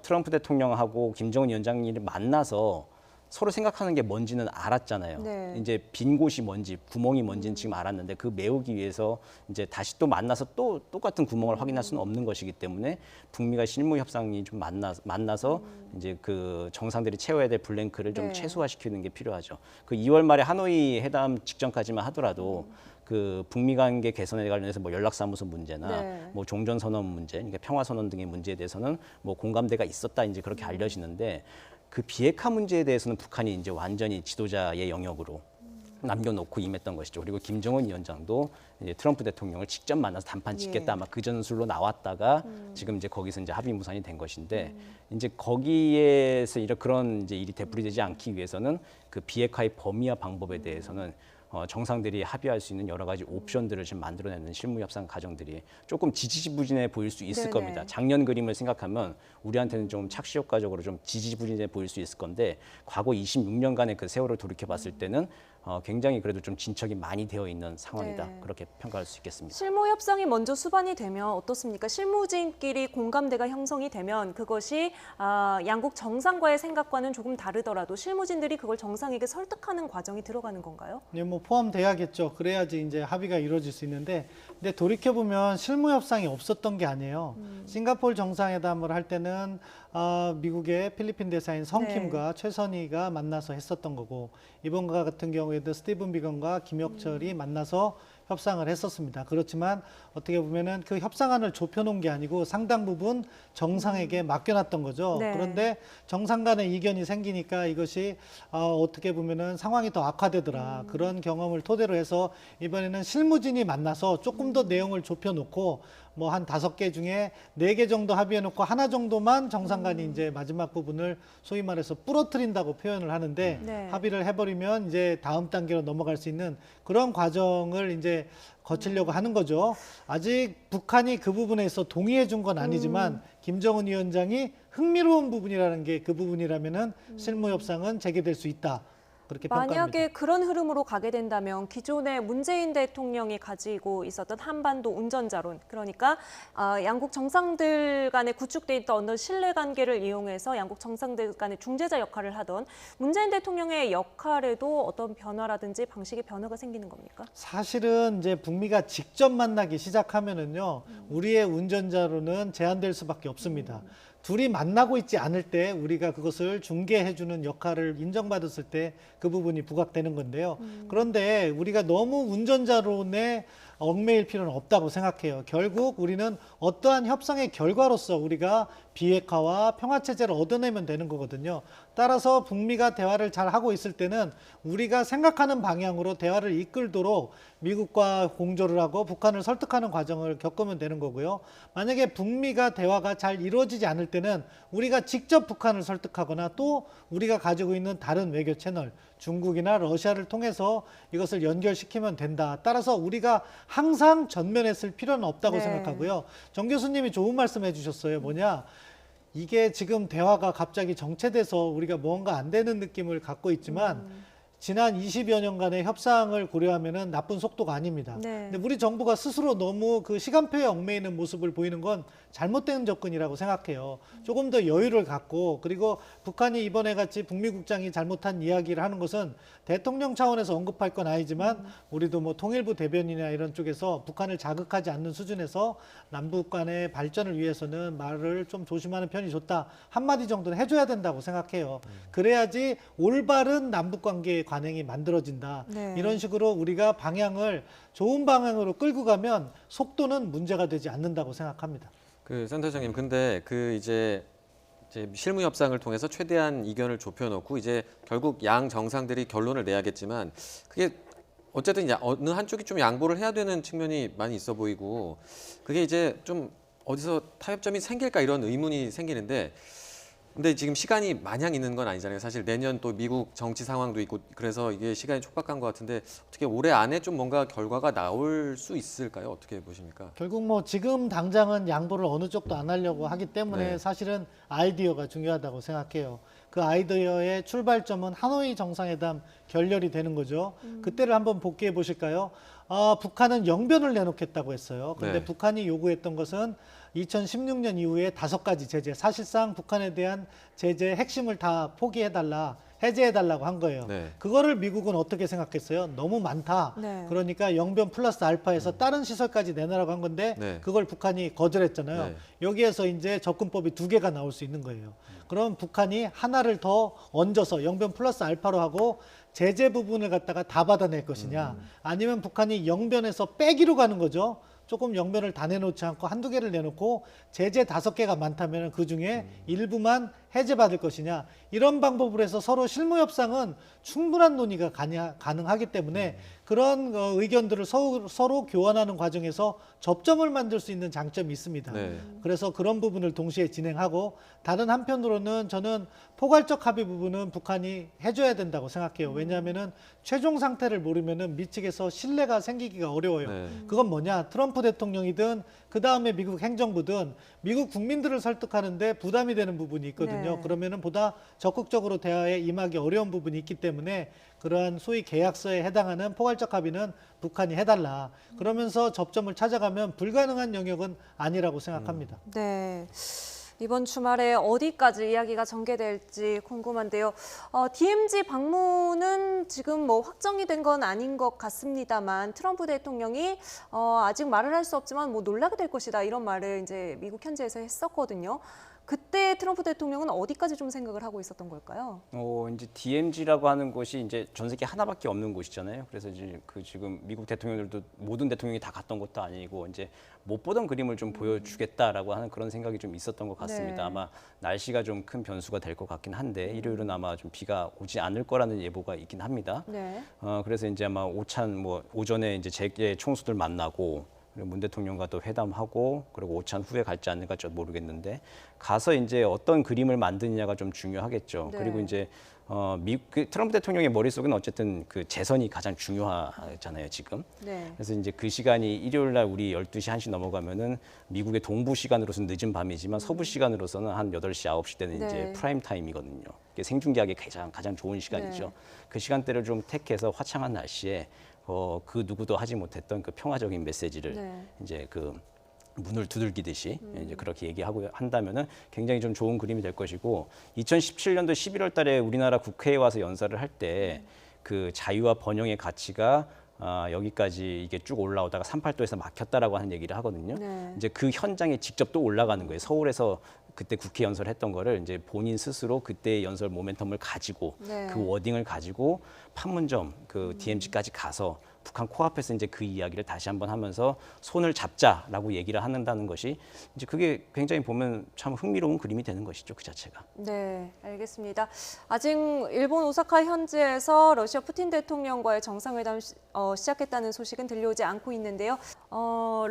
트럼프 대통령하고 김정은 위원장이 만나서 서로 생각하는 게 뭔지는 알았잖아요. 네. 이제 빈 곳이 뭔지, 구멍이 뭔지는 지금 알았는데 그 메우기 위해서 이제 다시 또 만나서 또 똑같은 구멍을 확인할 수는 없는 것이기 때문에 북미가 실무 협상이 좀 만나서 이제 그 정상들이 채워야 될 블랭크를 좀 네. 최소화시키는 게 필요하죠. 그 2월 말에 하노이 회담 직전까지만 하더라도 그 북미 관계 개선에 관련해서 뭐 연락사무소 문제나 네. 뭐 종전선언 문제, 그러니까 평화선언 등의 문제에 대해서는 뭐 공감대가 있었다 이제 그렇게 알려지는데, 그 비핵화 문제에 대해서는 북한이 이제 완전히 지도자의 영역으로 남겨놓고 임했던 것이죠. 그리고 김정은 위원장도 이제 트럼프 대통령을 직접 만나서 단판 짓겠다, 아마 그 전술로 나왔다가 지금 이제 거기서 이제 합의 무산이 된 것인데, 이제 거기에서 그런 이제 일이 되풀이되지 않기 위해서는 그 비핵화의 범위와 방법에 대해서는 정상들이 합의할 수 있는 여러 가지 옵션들을 지금 만들어내는 실무 협상 과정들이 조금 지지부진해 보일 수 있을 네네. 겁니다. 작년 그림을 생각하면 우리한테는 좀 착시 효과적으로 좀 지지부진해 보일 수 있을 건데, 과거 26년간의 그 세월을 돌이켜 봤을 때는 굉장히 그래도 좀 진척이 많이 되어 있는 상황이다. 네. 그렇게 평가할 수 있겠습니다. 실무 협상이 먼저 수반이 되면 어떻습니까? 실무진끼리 공감대가 형성이 되면 그것이 양국 정상과의 생각과는 조금 다르더라도 실무진들이 그걸 정상에게 설득하는 과정이 들어가는 건가요? 네, 뭐 포함돼야겠죠. 그래야지 이제 합의가 이루어질 수 있는데, 근데 돌이켜 보면 실무 협상이 없었던 게 아니에요. 싱가포르 정상회담을 할 때는 미국의 필리핀 대사인 성킴과 최선희가 만나서 했었던 거고, 이번과 같은 경우에도 스티븐 비건과 김혁철이 만나서 협상을 했었습니다. 그렇지만 어떻게 보면은 그 협상안을 좁혀놓은 게 아니고 상당 부분 정상에게 맡겨놨던 거죠. 네. 그런데 정상 간의 이견이 생기니까 이것이 어떻게 보면은 상황이 더 악화되더라. 그런 경험을 토대로 해서 이번에는 실무진이 만나서 조금 더 내용을 좁혀놓고 뭐 한 5개 중에 4개 정도 합의해놓고 하나 정도만 정상 간이 이제 마지막 부분을 소위 말해서 부러뜨린다고 표현을 하는데, 네. 합의를 해버리면 이제 다음 단계로 넘어갈 수 있는 그런 과정을 이제 거치려고 하는 거죠. 아직 북한이 그 부분에서 동의해 준 건 아니지만 김정은 위원장이 흥미로운 부분이라는 게 그 부분이라면은 실무 협상은 재개될 수 있다. 그렇게 평가합니다. 만약에 그런 흐름으로 가게 된다면 기존에 문재인 대통령이 가지고 있었던 한반도 운전자론, 그러니까 양국 정상들 간에 구축돼 있던 어떤 신뢰관계를 이용해서 양국 정상들 간의 중재자 역할을 하던 문재인 대통령의 역할에도 어떤 변화라든지 방식의 변화가 생기는 겁니까? 사실은 이제 북미가 직접 만나기 시작하면은요, 우리의 운전자로는 제한될 수밖에 없습니다. 둘이 만나고 있지 않을 때 우리가 그것을 중개해주는 역할을 인정받았을 때 그 부분이 부각되는 건데요. 그런데 우리가 너무 운전자론에 얽매일 필요는 없다고 생각해요. 결국 우리는 어떠한 협상의 결과로서 우리가 비핵화와 평화체제를 얻어내면 되는 거거든요. 따라서 북미가 대화를 잘 하고 있을 때는 우리가 생각하는 방향으로 대화를 이끌도록 미국과 공조를 하고 북한을 설득하는 과정을 겪으면 되는 거고요. 만약에 북미가 대화가 잘 이루어지지 않을 때는 우리가 직접 북한을 설득하거나 또 우리가 가지고 있는 다른 외교 채널, 중국이나 러시아를 통해서 이것을 연결시키면 된다. 따라서 우리가 항상 전면에 쓸 필요는 없다고 네. 생각하고요. 정 교수님이 좋은 말씀 해주셨어요. 뭐냐? 이게 지금 대화가 갑자기 정체돼서 우리가 뭔가 안 되는 느낌을 갖고 있지만 지난 20여 년간의 협상을 고려하면은 나쁜 속도가 아닙니다. 네. 근데 우리 정부가 스스로 너무 그 시간표에 얽매이는 모습을 보이는 건 잘못된 접근이라고 생각해요. 조금 더 여유를 갖고, 그리고 북한이 이번에 같이 북미 국장이 잘못한 이야기를 하는 것은 대통령 차원에서 언급할 건 아니지만 우리도 뭐 통일부 대변인이나 이런 쪽에서 북한을 자극하지 않는 수준에서 남북 간의 발전을 위해서는 말을 좀 조심하는 편이 좋다. 한마디 정도는 해줘야 된다고 생각해요. 그래야지 올바른 남북 관계의 관행이 만들어진다. 네. 이런 식으로 우리가 방향을 좋은 방향으로 끌고 가면 속도는 문제가 되지 않는다고 생각합니다. 그 센터장님, 근데 그 이제 실무 협상을 통해서 최대한 이견을 좁혀놓고 이제 결국 양 정상들이 결론을 내야겠지만 그게 어쨌든 이제 어느 한쪽이 좀 양보를 해야 되는 측면이 많이 있어 보이고 그게 이제 좀 어디서 타협점이 생길까 이런 의문이 생기는데 근데 지금 시간이 마냥 있는 건 아니잖아요. 사실 내년 또 미국 정치 상황도 있고 그래서 이게 시간이 촉박한 것 같은데 어떻게 올해 안에 좀 뭔가 결과가 나올 수 있을까요? 어떻게 보십니까? 결국 뭐 지금 당장은 양보를 어느 쪽도 안 하려고 하기 때문에 네. 사실은 아이디어가 중요하다고 생각해요. 그 아이디어의 출발점은 하노이 정상회담 결렬이 되는 거죠. 그때를 한번 복귀해 보실까요? 북한은 영변을 내놓겠다고 했어요. 그런데 네. 북한이 요구했던 것은 2016년 이후에 5가지 제재, 사실상 북한에 대한 제재의 핵심을 다 포기해달라, 해제해달라고 한 거예요. 네. 그거를 미국은 어떻게 생각했어요? 너무 많다. 네. 그러니까 영변 플러스 알파에서 다른 시설까지 내놔라고 한 건데 네. 그걸 북한이 거절했잖아요. 네. 여기에서 이제 접근법이 2개가 나올 수 있는 거예요. 그럼 북한이 하나를 더 얹어서 영변 플러스 알파로 하고 제재 부분을 갖다가 다 받아낼 것이냐, 아니면 북한이 영변에서 빼기로 가는 거죠. 조금 영변을 다 내놓지 않고 한두 개를 내놓고 제재 5개가 많다면 그 중에 일부만 해제받을 것이냐, 이런 방법으로 해서 서로 실무 협상은 충분한 논의가 가능하기 때문에 그런 의견들을 서로 교환하는 과정에서 접점을 만들 수 있는 장점이 있습니다. 네. 그래서 그런 부분을 동시에 진행하고, 다른 한편으로는 저는 포괄적 합의 부분은 북한이 해줘야 된다고 생각해요. 왜냐하면은 최종 상태를 모르면은 미측에서 신뢰가 생기기가 어려워요. 네. 그건 뭐냐? 트럼프 대통령이든 그 다음에 미국 행정부든 미국 국민들을 설득하는데 부담이 되는 부분이 있거든요. 네. 그러면은 보다 적극적으로 대화에 임하기 어려운 부분이 있기 때문에 그러한 소위 계약서에 해당하는 포괄적 합의는 북한이 해달라. 그러면서 접점을 찾아가면 불가능한 영역은 아니라고 생각합니다. 네. 이번 주말에 어디까지 이야기가 전개될지 궁금한데요. DMZ 방문은 지금 뭐 확정이 된 건 아닌 것 같습니다만 트럼프 대통령이 아직 말을 할 수 없지만 뭐 놀라게 될 것이다 이런 말을 이제 미국 현지에서 했었거든요. 그때 트럼프 대통령은 어디까지 좀 생각을 하고 있었던 걸까요? 이제 DMZ라고 하는 곳이 이제 전 세계 하나밖에 없는 곳이잖아요. 그래서 이제 그 지금 미국 대통령들도 모든 대통령이 다 갔던 것도 아니고 이제 못 보던 그림을 좀 보여주겠다라고 하는 그런 생각이 좀 있었던 것 같습니다. 네. 아마 날씨가 좀 큰 변수가 될 것 같긴 한데 일요일은 아마 좀 비가 오지 않을 거라는 예보가 있긴 합니다. 네. 그래서 이제 아마 오전에 이제 재계 총수들 만나고 그리고 문 대통령과 또 회담하고 그리고 오찬 후에 갈지 않을까 좀 모르겠는데 가서 이제 어떤 그림을 만드느냐가 좀 중요하겠죠. 네. 그리고 이제 트럼프 대통령의 머릿속에는 어쨌든 그 재선이 가장 중요하잖아요, 지금. 네. 그래서 이제 그 시간이 일요일 날 우리 12시, 1시 넘어가면은 미국의 동부 시간으로서는 늦은 밤이지만 서부 시간으로서는 한 8시, 9시 때는 네. 이제 프라임 타임이거든요. 이게 생중계하기 가장 좋은 시간이죠. 네. 그 시간대를 좀 택해서 화창한 날씨에 그 누구도 하지 못했던 그 평화적인 메시지를 네. 이제 그 문을 두들기듯이 이제 그렇게 얘기하고 한다면은 굉장히 좀 좋은 그림이 될 것이고 2017년도 11월 달에 우리나라 국회에 와서 연설을 할 때 그 자유와 번영의 가치가 여기까지 이게 쭉 올라오다가 38도에서 막혔다라고 하는 얘기를 하거든요. 네. 이제 그 현장에 직접 또 올라가는 거예요. 서울에서 그때 국회 연설했던 거를 이제 본인 스스로 그때의 연설 모멘텀을 가지고 네. 그 워딩을 가지고 판문점 그 DMZ까지 가서 북한 코앞에서 이제 그 이야기를 다시 한번 하면서 손을 잡자라고 얘기를 한다는 것이 이제 그게 굉장히 보면 참 흥미로운 그림이 되는 것이죠, 그 자체가. 네, 알겠습니다. 아직 일본 오사카 현지에서 러시아 푸틴 대통령과의 정상회담 시작했다는 소식은 들려오지 않고 있는데요.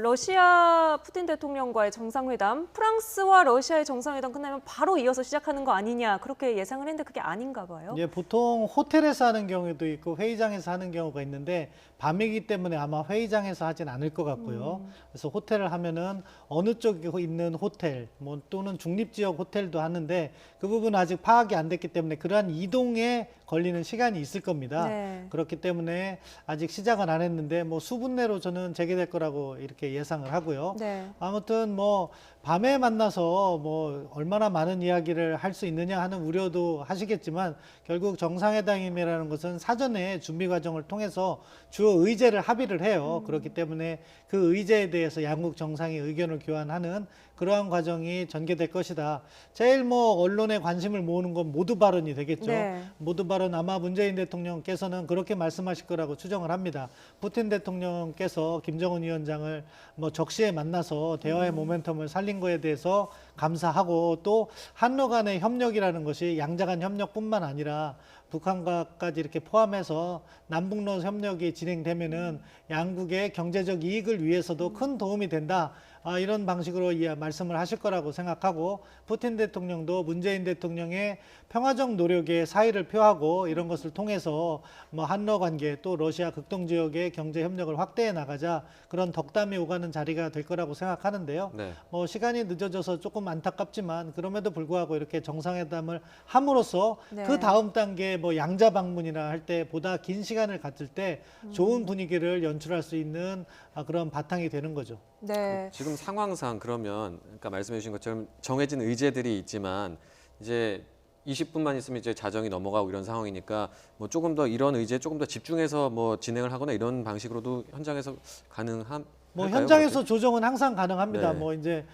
러시아 푸틴 대통령과의 정상회담, 프랑스와 러시아의 정상회담 끝나면 바로 이어서 시작하는 거 아니냐 그렇게 예상을 했는데 그게 아닌가 봐요. 예, 보통 호텔에서 하는 경우도 있고 회의장에서 하는 경우가 있는데 밤이기 때문에 아마 회의장에서 하진 않을 것 같고요. 그래서 호텔을 하면은 어느 쪽에 있는 호텔 뭐 또는 중립지역 호텔도 하는데 그 부분은 아직 파악이 안 됐기 때문에 그러한 이동에 걸리는 시간이 있을 겁니다. 네. 그렇기 때문에 아직 시작은 안 했는데 뭐 수분 내로 저는 재개될 거라고 이렇게 예상을 하고요. 네. 아무튼 뭐 밤에 만나서 뭐 얼마나 많은 이야기를 할 수 있느냐 하는 우려도 하시겠지만 결국 정상회담이라는 것은 사전에 준비 과정을 통해서 주요 의제를 합의를 해요. 그렇기 때문에 그 의제에 대해서 양국 정상이 의견을 교환하는 그러한 과정이 전개될 것이다. 제일 뭐 언론의 관심을 모으는 건 모두 발언이 되겠죠. 네. 모두 발언 아마 문재인 대통령께서는 그렇게 말씀하실 거라고 추정을 합니다. 푸틴 대통령께서 김정은 위원장을 뭐 적시에 만나서 대화의 모멘텀을 살린 거에 대해서 감사하고 또 한러 간의 협력이라는 것이 양자 간 협력뿐만 아니라 북한과까지 이렇게 포함해서 남북로 협력이 진행되면은 양국의 경제적 이익을 위해서도 큰 도움이 된다. 이런 방식으로 말씀을 하실 거라고 생각하고 푸틴 대통령도 문재인 대통령의 평화적 노력에 사의를 표하고 이런 것을 통해서 뭐 한러 관계 또 러시아 극동 지역의 경제 협력을 확대해 나가자 그런 덕담이 오가는 자리가 될 거라고 생각하는데요. 네. 뭐 시간이 늦어져서 조금 안타깝지만 그럼에도 불구하고 이렇게 정상회담을 함으로써 네. 그 다음 단계 뭐 양자 방문이나 할 때 보다 긴 시간을 갖을 때 좋은 분위기를 연출할 수 있는 그런 바탕이 되는 거죠. 네. 지금 상황상 그러면 아까 말씀해 주신 것처럼 정해진 의제들이 있지만 이제 20분만 있으면 이제 자정이 넘어가고 이런 상황이니까 뭐 조금 더 이런 의제에 조금 더 집중해서 뭐 진행을 하거나 이런 방식으로도 현장에서 가능한 뭐 할까요, 현장에서 그렇게? 조정은 항상 가능합니다. 네. 뭐 이제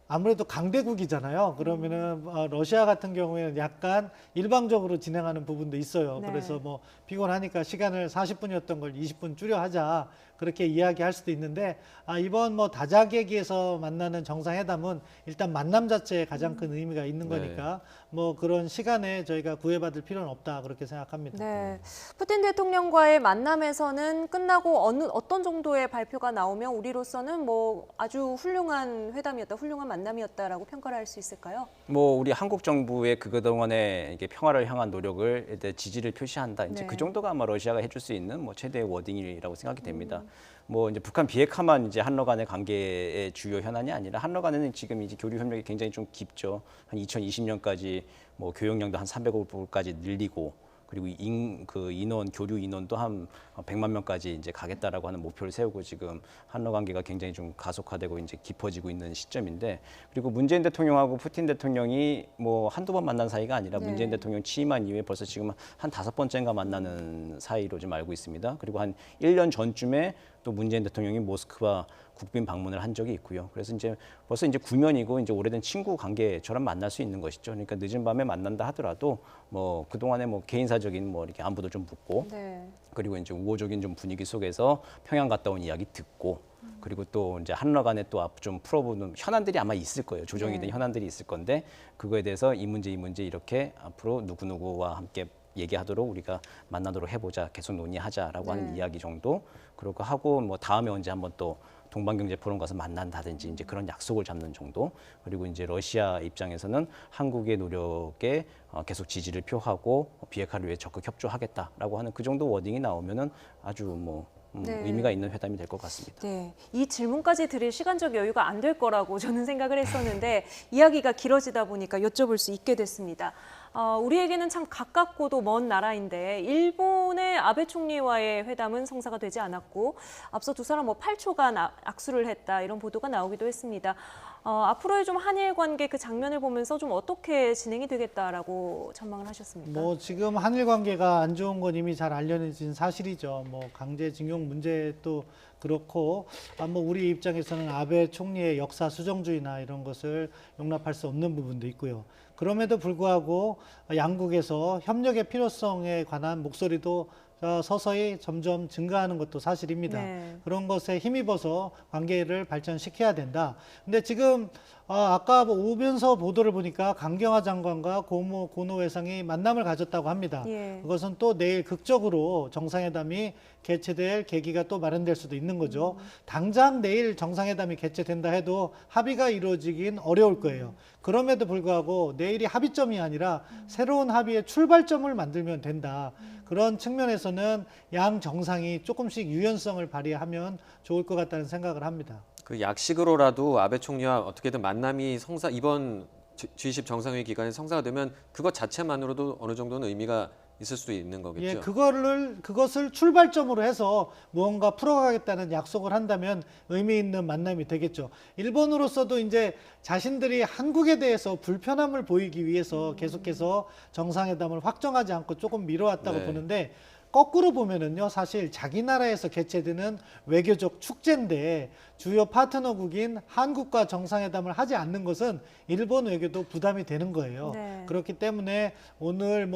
아무래도 강대국이잖아요. 그러면은 러시아 같은 경우에는 약간 일방적으로 진행하는 부분도 있어요. 네. 그래서 뭐 피곤하니까 시간을 40분이었던 걸 20분 줄여 하자 그렇게 이야기할 수도 있는데 이번 뭐 다자계기에서 만나는 정상회담은 일단 만남 자체에 가장 큰 의미가 있는 네. 거니까 뭐 그런 시간에 저희가 구애받을 필요는 없다 그렇게 생각합니다. 네. 푸틴 대통령과의 만남에서는 끝나고 어떤 정도의 발표가 나오면 우리로서는 뭐 아주 훌륭한 회담이었다, 훌륭한 만남이었다라고 평가를 할 수 있을까요? 뭐 우리 한국 정부의 그동안의 이게 평화를 향한 노력을 일단 지지를 표시한다. 이제 네. 그 정도가 아마 러시아가 해줄 수 있는 뭐 최대의 워딩이라고 생각이 됩니다. 뭐 이제 북한 비핵화만 이제 한러 간의 관계의 주요 현안이 아니라 한러 간에는 지금 이제 교류 협력이 굉장히 좀 깊죠. 한 2020년까지 뭐 교역량도 한 300억 불까지 늘리고 그리고 인원 교류 인원도 한 100만 명까지 이제 가겠다라고 하는 목표를 세우고 지금 한러 관계가 굉장히 좀 가속화되고 이제 깊어지고 있는 시점인데 그리고 문재인 대통령하고 푸틴 대통령이 뭐 한두 번 만난 사이가 아니라 네. 문재인 대통령 취임한 이후에 벌써 지금 한 5번째인가 만나는 사이로 좀 알고 있습니다. 그리고 한 1년 전쯤에 또 문재인 대통령이 모스크바 국빈 방문을 한 적이 있고요. 그래서 이제 벌써 이제 구면이고 이제 오래된 친구 관계처럼 만날 수 있는 것이죠. 그러니까 늦은 밤에 만난다 하더라도 뭐 그동안에 뭐 개인사적인 뭐 이렇게 안부도 좀 묻고 네. 그리고 이제 우호적인 좀 분위기 속에서 평양 갔다 온 이야기 듣고 그리고 또 이제 한러 간에 또 좀 풀어보는 현안들이 아마 있을 거예요. 조정이 된 네. 현안들이 있을 건데 그거에 대해서 이 문제 이렇게 앞으로 누구누구와 함께 얘기하도록 우리가 만나도록 해보자, 계속 논의하자라고 하는 네. 이야기 정도 그러고 하고 뭐 다음에 언제 한번 또 동방경제포럼 가서 만난다든지 이제 그런 약속을 잡는 정도 그리고 이제 러시아 입장에서는 한국의 노력에 계속 지지를 표하고 비핵화를 위해 적극 협조하겠다라고 하는 그 정도 워딩이 나오면은 아주 뭐 네. 의미가 있는 회담이 될 것 같습니다. 네, 이 질문까지 드릴 시간적 여유가 안 될 거라고 저는 생각을 했었는데 이야기가 길어지다 보니까 여쭤볼 수 있게 됐습니다. 우리에게는 참 가깝고도 먼 나라인데 일본의 아베 총리와의 회담은 성사가 되지 않았고 앞서 두 사람 뭐 8초간 악수를 했다 이런 보도가 나오기도 했습니다. 앞으로의 좀 한일 관계 그 장면을 보면서 좀 어떻게 진행이 되겠다라고 전망을 하셨습니까? 뭐 지금 한일 관계가 안 좋은 건 이미 잘 알려진 사실이죠. 뭐 강제징용 문제도 그렇고 뭐 우리 입장에서는 아베 총리의 역사 수정주의나 이런 것을 용납할 수 없는 부분도 있고요. 그럼에도 불구하고 양국에서 협력의 필요성에 관한 목소리도 서서히 점점 증가하는 것도 사실입니다. 네. 그런 것에 힘입어서 관계를 발전시켜야 된다. 근데 지금 아까 오면서 보도를 보니까 강경화 장관과 고노 외상이 만남을 가졌다고 합니다. 예. 그것은 또 내일 극적으로 정상회담이 개최될 계기가 또 마련될 수도 있는 거죠. 당장 내일 정상회담이 개최된다 해도 합의가 이루어지긴 어려울 거예요. 그럼에도 불구하고 내일이 합의점이 아니라 새로운 합의의 출발점을 만들면 된다. 그런 측면에서는 양 정상이 조금씩 유연성을 발휘하면 좋을 것 같다는 생각을 합니다. 그 약식으로라도 아베 총리와 어떻게든 만남이 이번 G20 정상회의 기간에 성사가 되면 그것 자체만으로도 어느 정도는 의미가 있을 수도 있는 거겠죠. 예, 그것을 출발점으로 해서 무언가 풀어가겠다는 약속을 한다면 의미 있는 만남이 되겠죠. 일본으로서도 이제 자신들이 한국에 대해서 불편함을 보이기 위해서 계속해서 정상회담을 확정하지 않고 조금 미뤄왔다고 네. 보는데, 거꾸로 보면은요, 사실 자기 나라에서 개최되는 외교적 축제인데 주요 파트너국인 한국과 정상회담을 하지 않는 것은 일본 외교도 부담이 되는 거예요. 네. 그렇기 때문에 오늘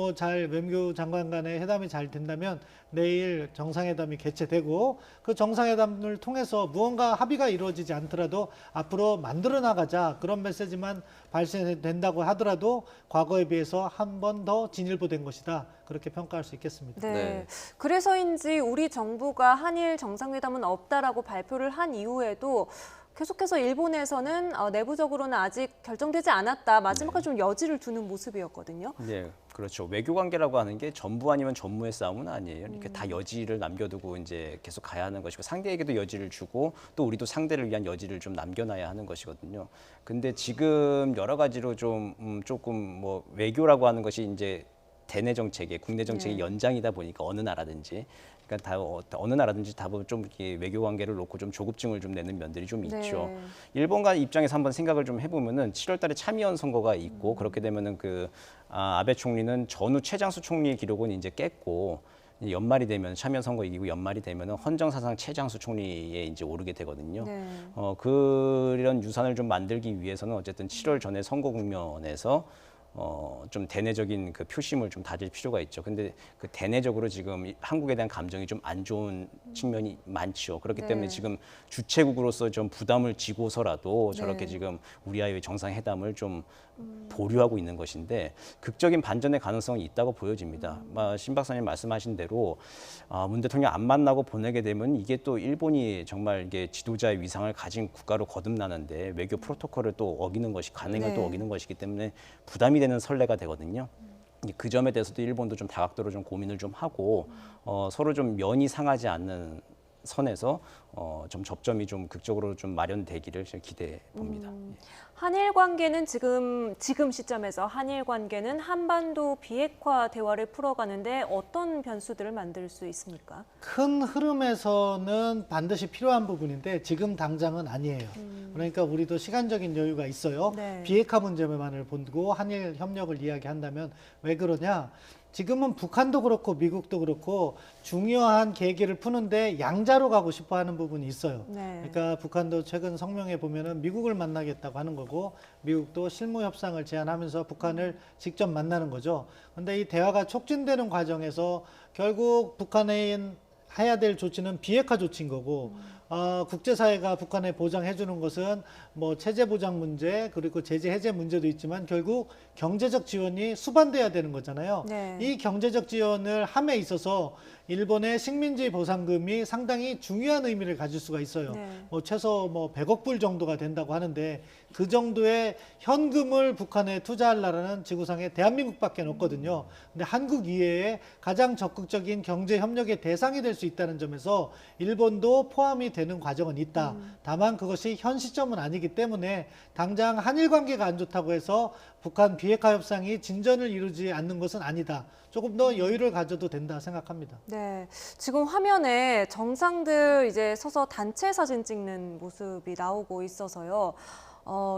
외무부 장관 간의 회담이 잘 된다면 내일 정상회담이 개최되고, 그 정상회담을 통해서 무언가 합의가 이루어지지 않더라도 앞으로 만들어 나가자, 그런 메시지만 발생된다고 하더라도 과거에 비해서 한 번 더 진일보된 것이다, 그렇게 평가할 수 있겠습니다. 네. 네. 그래서인지 우리 정부가 한일 정상회담은 없다라고 발표를 한 이후에도 계속해서 일본에서는 내부적으로는 아직 결정되지 않았다, 마지막까지 좀 여지를 두는 모습이었거든요. 네, 그렇죠. 외교 관계라고 하는 게 전부 아니면 전무의 싸움은 아니에요. 그러니까 다 여지를 남겨두고 이제 계속 가야 하는 것이고, 상대에게도 여지를 주고 또 우리도 상대를 위한 여지를 좀 남겨놔야 하는 것이거든요. 근데 지금 여러 가지로 조금 뭐 외교라고 하는 것이 이제 대내 정책의 국내 정책의 네. 연장이다 보니까 어느 나라든지 어느 나라든지 다 보면 좀 이렇게 외교 관계를 놓고 좀 조급증을 좀 내는 면들이 좀 있죠. 네. 일본과 입장에서 한번 생각을 좀 해보면은 7월달에 참의원 선거가 있고 그렇게 되면은 아베 총리는 전후 최장수 총리의 기록은 이제 깼고, 이제 연말이 되면 참의원 선거 이기고 연말이 되면은 헌정사상 최장수 총리에 이제 오르게 되거든요. 네. 그런 유산을 좀 만들기 위해서는 어쨌든 7월 전에 선거 국면에서 좀 대내적인 그 표심을 좀 다질 필요가 있죠. 근데 그 대내적으로 지금 한국에 대한 감정이 좀 안 좋은 측면이 많죠. 그렇기 네. 때문에 지금 주최국으로서 좀 부담을 지고서라도 저렇게 네. 지금 우리와의 정상회담을 좀 보류하고 있는 것인데, 극적인 반전의 가능성이 있다고 보여집니다. 신 박사님 말씀하신 대로 문 대통령 안 만나고 보내게 되면 이게 또 일본이 정말 이게 지도자의 위상을 가진 국가로 거듭나는데 외교 프로토콜을 또 어기는 것이 가능을 네. 또 어기는 것이기 때문에 부담이 되는 선례가 되거든요. 그 점에 대해서도 일본도 좀 다각도로 좀 고민을 좀 하고 서로 좀 면이 상하지 않는 선에서 좀 접점이 좀 극적으로 좀 마련되기를 기대해 봅니다. 한일 관계는 지금 시점에서 한일 관계는 한반도 비핵화 대화를 풀어가는데 어떤 변수들을 만들 수 있습니까? 큰 흐름에서는 반드시 필요한 부분인데 지금 당장은 아니에요. 그러니까 우리도 시간적인 여유가 있어요. 네. 비핵화 문제만을 보고 한일 협력을 이야기한다면 왜 그러냐? 지금은 북한도 그렇고 미국도 그렇고 중요한 계기를 푸는데 양자로 가고 싶어 하는 부분이 있어요. 네. 그러니까 북한도 최근 성명에 보면은 미국을 만나겠다고 하는 거고, 미국도 실무 협상을 제안하면서 북한을 직접 만나는 거죠. 근데 이 대화가 촉진되는 과정에서 결국 북한에 해야 될 조치는 비핵화 조치인 거고, 국제사회가 북한에 보장해 주는 것은 뭐 체제 보장 문제, 그리고 제재 해제 문제도 있지만 결국 경제적 지원이 수반돼야 되는 거잖아요. 네. 이 경제적 지원을 함에 있어서 일본의 식민지 보상금이 상당히 중요한 의미를 가질 수가 있어요. 네. 최소 100억 불 정도가 된다고 하는데, 그 정도의 현금을 북한에 투자할 나라는 지구상에 대한민국밖에 없거든요. 근데 한국 이외에 가장 적극적인 경제 협력의 대상이 될 수 있다는 점에서 일본도 포함이 되는 과정은 있다. 다만 그것이 현 시점은 아니기 때문에 당장 한일 관계가 안 좋다고 해서 북한 비핵화 협상이 진전을 이루지 않는 것은 아니다. 조금 더 여유를 가져도 된다 생각합니다. 네, 지금 화면에 정상들 이제 서서 단체 사진 찍는 모습이 나오고 있어서요.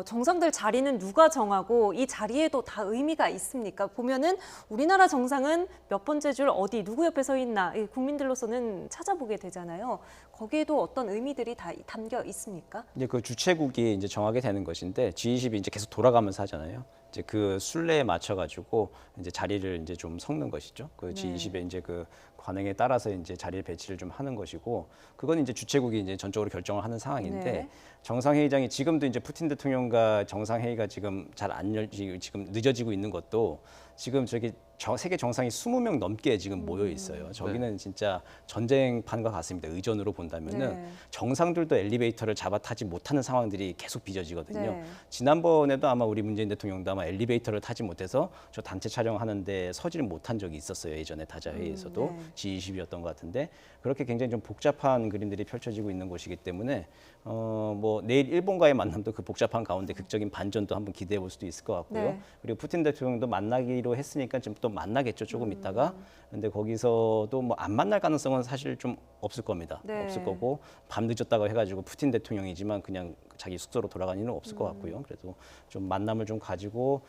정상들 자리는 누가 정하고 이 자리에도 다 의미가 있습니까? 보면은 우리나라 정상은 몇 번째 줄 어디 누구 옆에 서 있나 국민들로서는 찾아보게 되잖아요. 거기에도 어떤 의미들이 다 담겨 있습니까? 이제 그 주최국이 이제 정하게 되는 것인데 G20이 이제 계속 돌아가면서 하잖아요. 이제 그 순례에 맞춰 가지고 이제 자리를 이제 좀 섞는 것이죠. 그 G20의 이제 그 관행에 따라서 이제 자리를 배치를 좀 하는 것이고, 그건 이제 주최국이 이제 전적으로 결정을 하는 상황인데, 네. 정상회의장이 지금도 이제 푸틴 대통령과 정상회의가 지금 잘 안 열지, 지금 늦어지고 있는 것도 지금 저기 세계 정상이 20명 넘게 지금 모여 있어요. 저기는 진짜 전쟁판과 같습니다. 의전으로 본다면은 네. 정상들도 엘리베이터를 잡아 타지 못하는 상황들이 계속 빚어지거든요. 네. 지난번에도 아마 우리 문재인 대통령도 아마 엘리베이터를 타지 못해서 저 단체 촬영하는데 서지를 못한 적이 있었어요. 예전에 다자회의에서도 네. G20이었던 것 같은데, 그렇게 굉장히 좀 복잡한 그림들이 펼쳐지고 있는 곳이기 때문에 뭐 내일 일본과의 만남도 그 복잡한 가운데 극적인 반전도 한번 기대해 볼 수도 있을 것 같고요. 네. 그리고 푸틴 대통령도 만나기로 했으니까 지금 또 만나겠죠, 조금 있다가. 근데 거기서도 뭐 안 만날 가능성은 사실 좀 없을 겁니다. 네. 없을 거고, 밤 늦었다고 해가지고 푸틴 대통령이지만 그냥 자기 숙소로 돌아가는 일은 없을 것 같고요. 그래도 좀 만남을 좀 가지고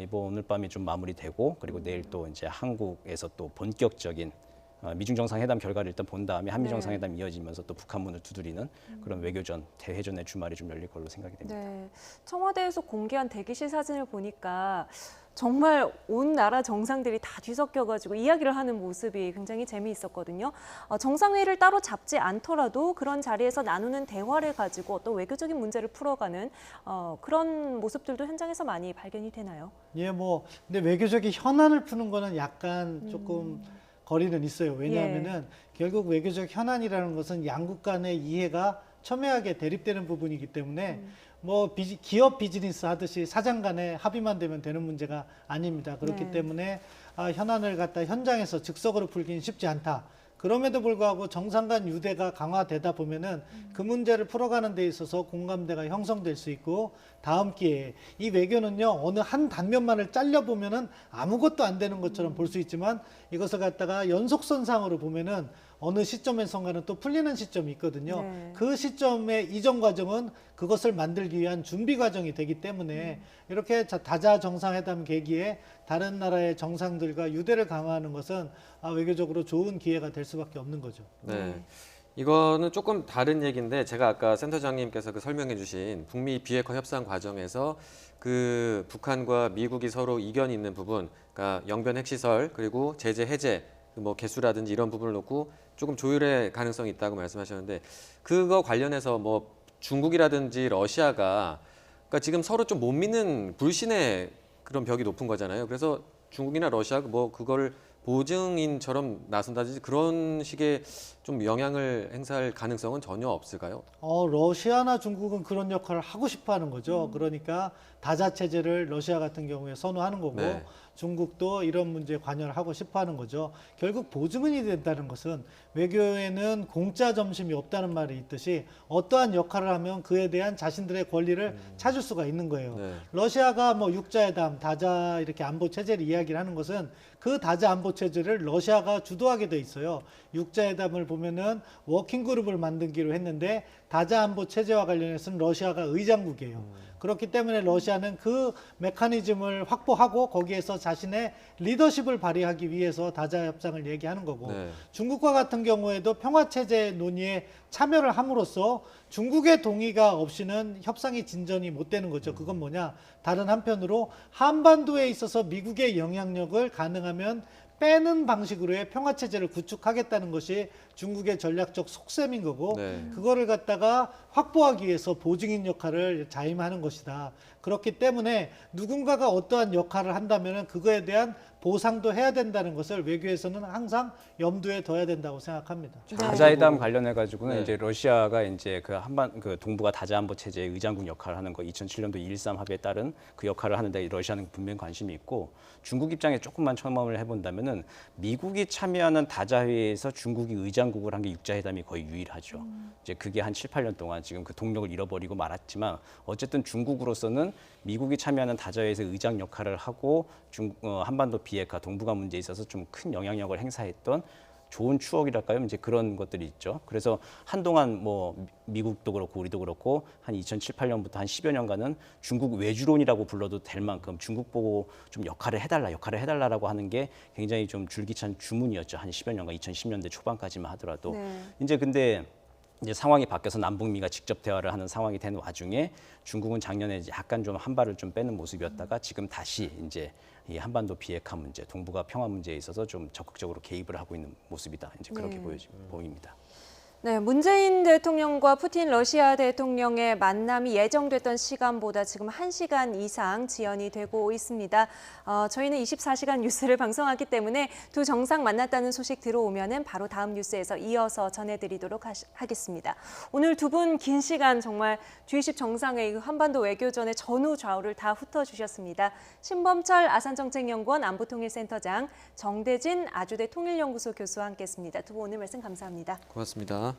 이번 오늘 밤이 좀 마무리되고, 그리고 내일 또 이제 한국에서 또 본격적인 미중 정상회담 결과를 일단 본 다음에 한미 네. 정상회담 이어지면서 또 북한 문을 두드리는 그런 외교전, 대회전의 주말이 좀 열릴 걸로 생각이 됩니다. 네. 청와대에서 공개한 대기실 사진을 보니까 정말 온 나라 정상들이 다 뒤섞여가지고 이야기를 하는 모습이 굉장히 재미있었거든요. 정상회의를 따로 잡지 않더라도 그런 자리에서 나누는 대화를 가지고 어떤 외교적인 문제를 풀어가는 그런 모습들도 현장에서 많이 발견이 되나요? 예, 뭐 근데 외교적인 현안을 푸는 거는 약간 조금 거리는 있어요. 왜냐하면은 결국 외교적 현안이라는 것은 양국 간의 이해가 첨예하게 대립되는 부분이기 때문에 뭐 기업 비즈니스 하듯이 사장 간에 합의만 되면 되는 문제가 아닙니다. 그렇기 네. 때문에 현안을 갖다 현장에서 즉석으로 풀기는 쉽지 않다. 그럼에도 불구하고 정상 간 유대가 강화되다 보면은 그 문제를 풀어가는 데 있어서 공감대가 형성될 수 있고, 다음 기회에 이 외교는요 어느 한 단면만을 잘려보면은 아무것도 안 되는 것처럼 볼 수 있지만, 이것을 갖다가 연속선상으로 보면은 어느 시점에선가는 또 풀리는 시점이 있거든요. 네. 그 시점의 이전 과정은 그것을 만들기 위한 준비 과정이 되기 때문에 이렇게 다자 정상회담 계기에 다른 나라의 정상들과 유대를 강화하는 것은 외교적으로 좋은 기회가 될 수밖에 없는 거죠. 네. 이거는 조금 다른 얘기인데, 제가 아까 센터장님께서 그 설명해 주신 북미 비핵화 협상 과정에서 그 북한과 미국이 서로 이견이 있는 부분, 그러니까 영변 핵시설 그리고 제재 해제 뭐 개수라든지 이런 부분을 놓고 조금 조율의 가능성이 있다고 말씀하셨는데, 그거 관련해서 뭐 중국이라든지 러시아가 그러니까 지금 서로 좀 못 믿는 불신의 그런 벽이 높은 거잖아요. 그래서 중국이나 러시아가 뭐 그걸 보증인처럼 나선다든지 그런 식의 좀 영향을 행사할 가능성은 전혀 없을까요? 러시아나 중국은 그런 역할을 하고 싶어 하는 거죠. 그러니까 다자 체제를 러시아 같은 경우에 선호하는 거고, 네. 중국도 이런 문제에 관여를 하고 싶어 하는 거죠. 결국 보증인이 된다는 것은 외교에는 공짜 점심이 없다는 말이 있듯이 어떠한 역할을 하면 그에 대한 자신들의 권리를 찾을 수가 있는 거예요. 네. 러시아가 뭐 육자회담, 다자 이렇게 안보 체제를 이야기를 하는 것은 그 다자 안보 체제를 러시아가 주도하게 돼 있어요. 육자회담을 보면은 워킹 그룹을 만들기로 했는데 다자 안보 체제와 관련해서는 러시아가 의장국이에요. 그렇기 때문에 러시아는 그 메커니즘을 확보하고 거기에서 자신의 리더십을 발휘하기 위해서 다자 협상을 얘기하는 거고, 네. 중국과 같은 경우에도 평화체제 논의에 참여를 함으로써 중국의 동의가 없이는 협상이 진전이 못 되는 거죠. 그건 뭐냐? 다른 한편으로 한반도에 있어서 미국의 영향력을 가능하면 빼는 방식으로의 평화체제를 구축하겠다는 것이 중국의 전략적 속셈인 거고, 네. 그거를 갖다가 확보하기 위해서 보증인 역할을 자임하는 것이다. 그렇기 때문에 누군가가 어떠한 역할을 한다면 그거에 대한 보상도 해야 된다는 것을 외교에서는 항상 염두에 둬야 된다고 생각합니다. 다자회담 관련해 가지고는 네. 이제 러시아가 이제 그 동북아 다자안보 체제의 의장국 역할을 하는 거, 2007년도 2.13 합의에 따른 그 역할을 하는데 러시아는 분명 관심이 있고, 중국 입장에 조금만 첨언을 해본다면은 미국이 참여하는 다자회의에서 중국이 의장국을 한 게 육자회담이 거의 유일하죠. 이제 그게 한 7, 8년 동안 지금 그 동력을 잃어버리고 말았지만, 어쨌든 중국으로서는 미국이 참여하는 다자회의에서 의장 역할을 하고 한반도 비핵화, 동북아 문제에 있어서 좀 큰 영향력을 행사했던 좋은 추억이랄까요? 이제 그런 것들이 있죠. 그래서 한동안 뭐 미국도 그렇고 우리도 그렇고 한 2007, 8년부터 한 10여 년간은 중국 외주론이라고 불러도 될 만큼 중국 보고 좀 역할을 해달라라고 하는 게 굉장히 좀 줄기찬 주문이었죠. 한 10여 년간, 2010년대 초반까지만 하더라도. 네. 이제 근데 이제 상황이 바뀌어서 남북미가 직접 대화를 하는 상황이 된 와중에 중국은 작년에 이제 약간 좀 한 발을 좀 빼는 모습이었다가 지금 다시 이제 이 한반도 비핵화 문제, 동북아 평화 문제에 있어서 좀 적극적으로 개입을 하고 있는 모습이다. 이제 그렇게 보입니다. 네, 문재인 대통령과 푸틴 러시아 대통령의 만남이 예정됐던 시간보다 지금 1시간 이상 지연이 되고 있습니다. 저희는 24시간 뉴스를 방송하기 때문에 두 정상 만났다는 소식 들어오면은 바로 다음 뉴스에서 이어서 전해드리도록 하겠습니다. 오늘 두 분 긴 시간 정말 G20 정상회의 한반도 외교전의 전후 좌우를 다 훑어주셨습니다. 신범철 아산정책연구원 안보통일센터장, 정대진 아주대 통일연구소 교수와 함께했습니다. 두 분 오늘 말씀 감사합니다. 고맙습니다.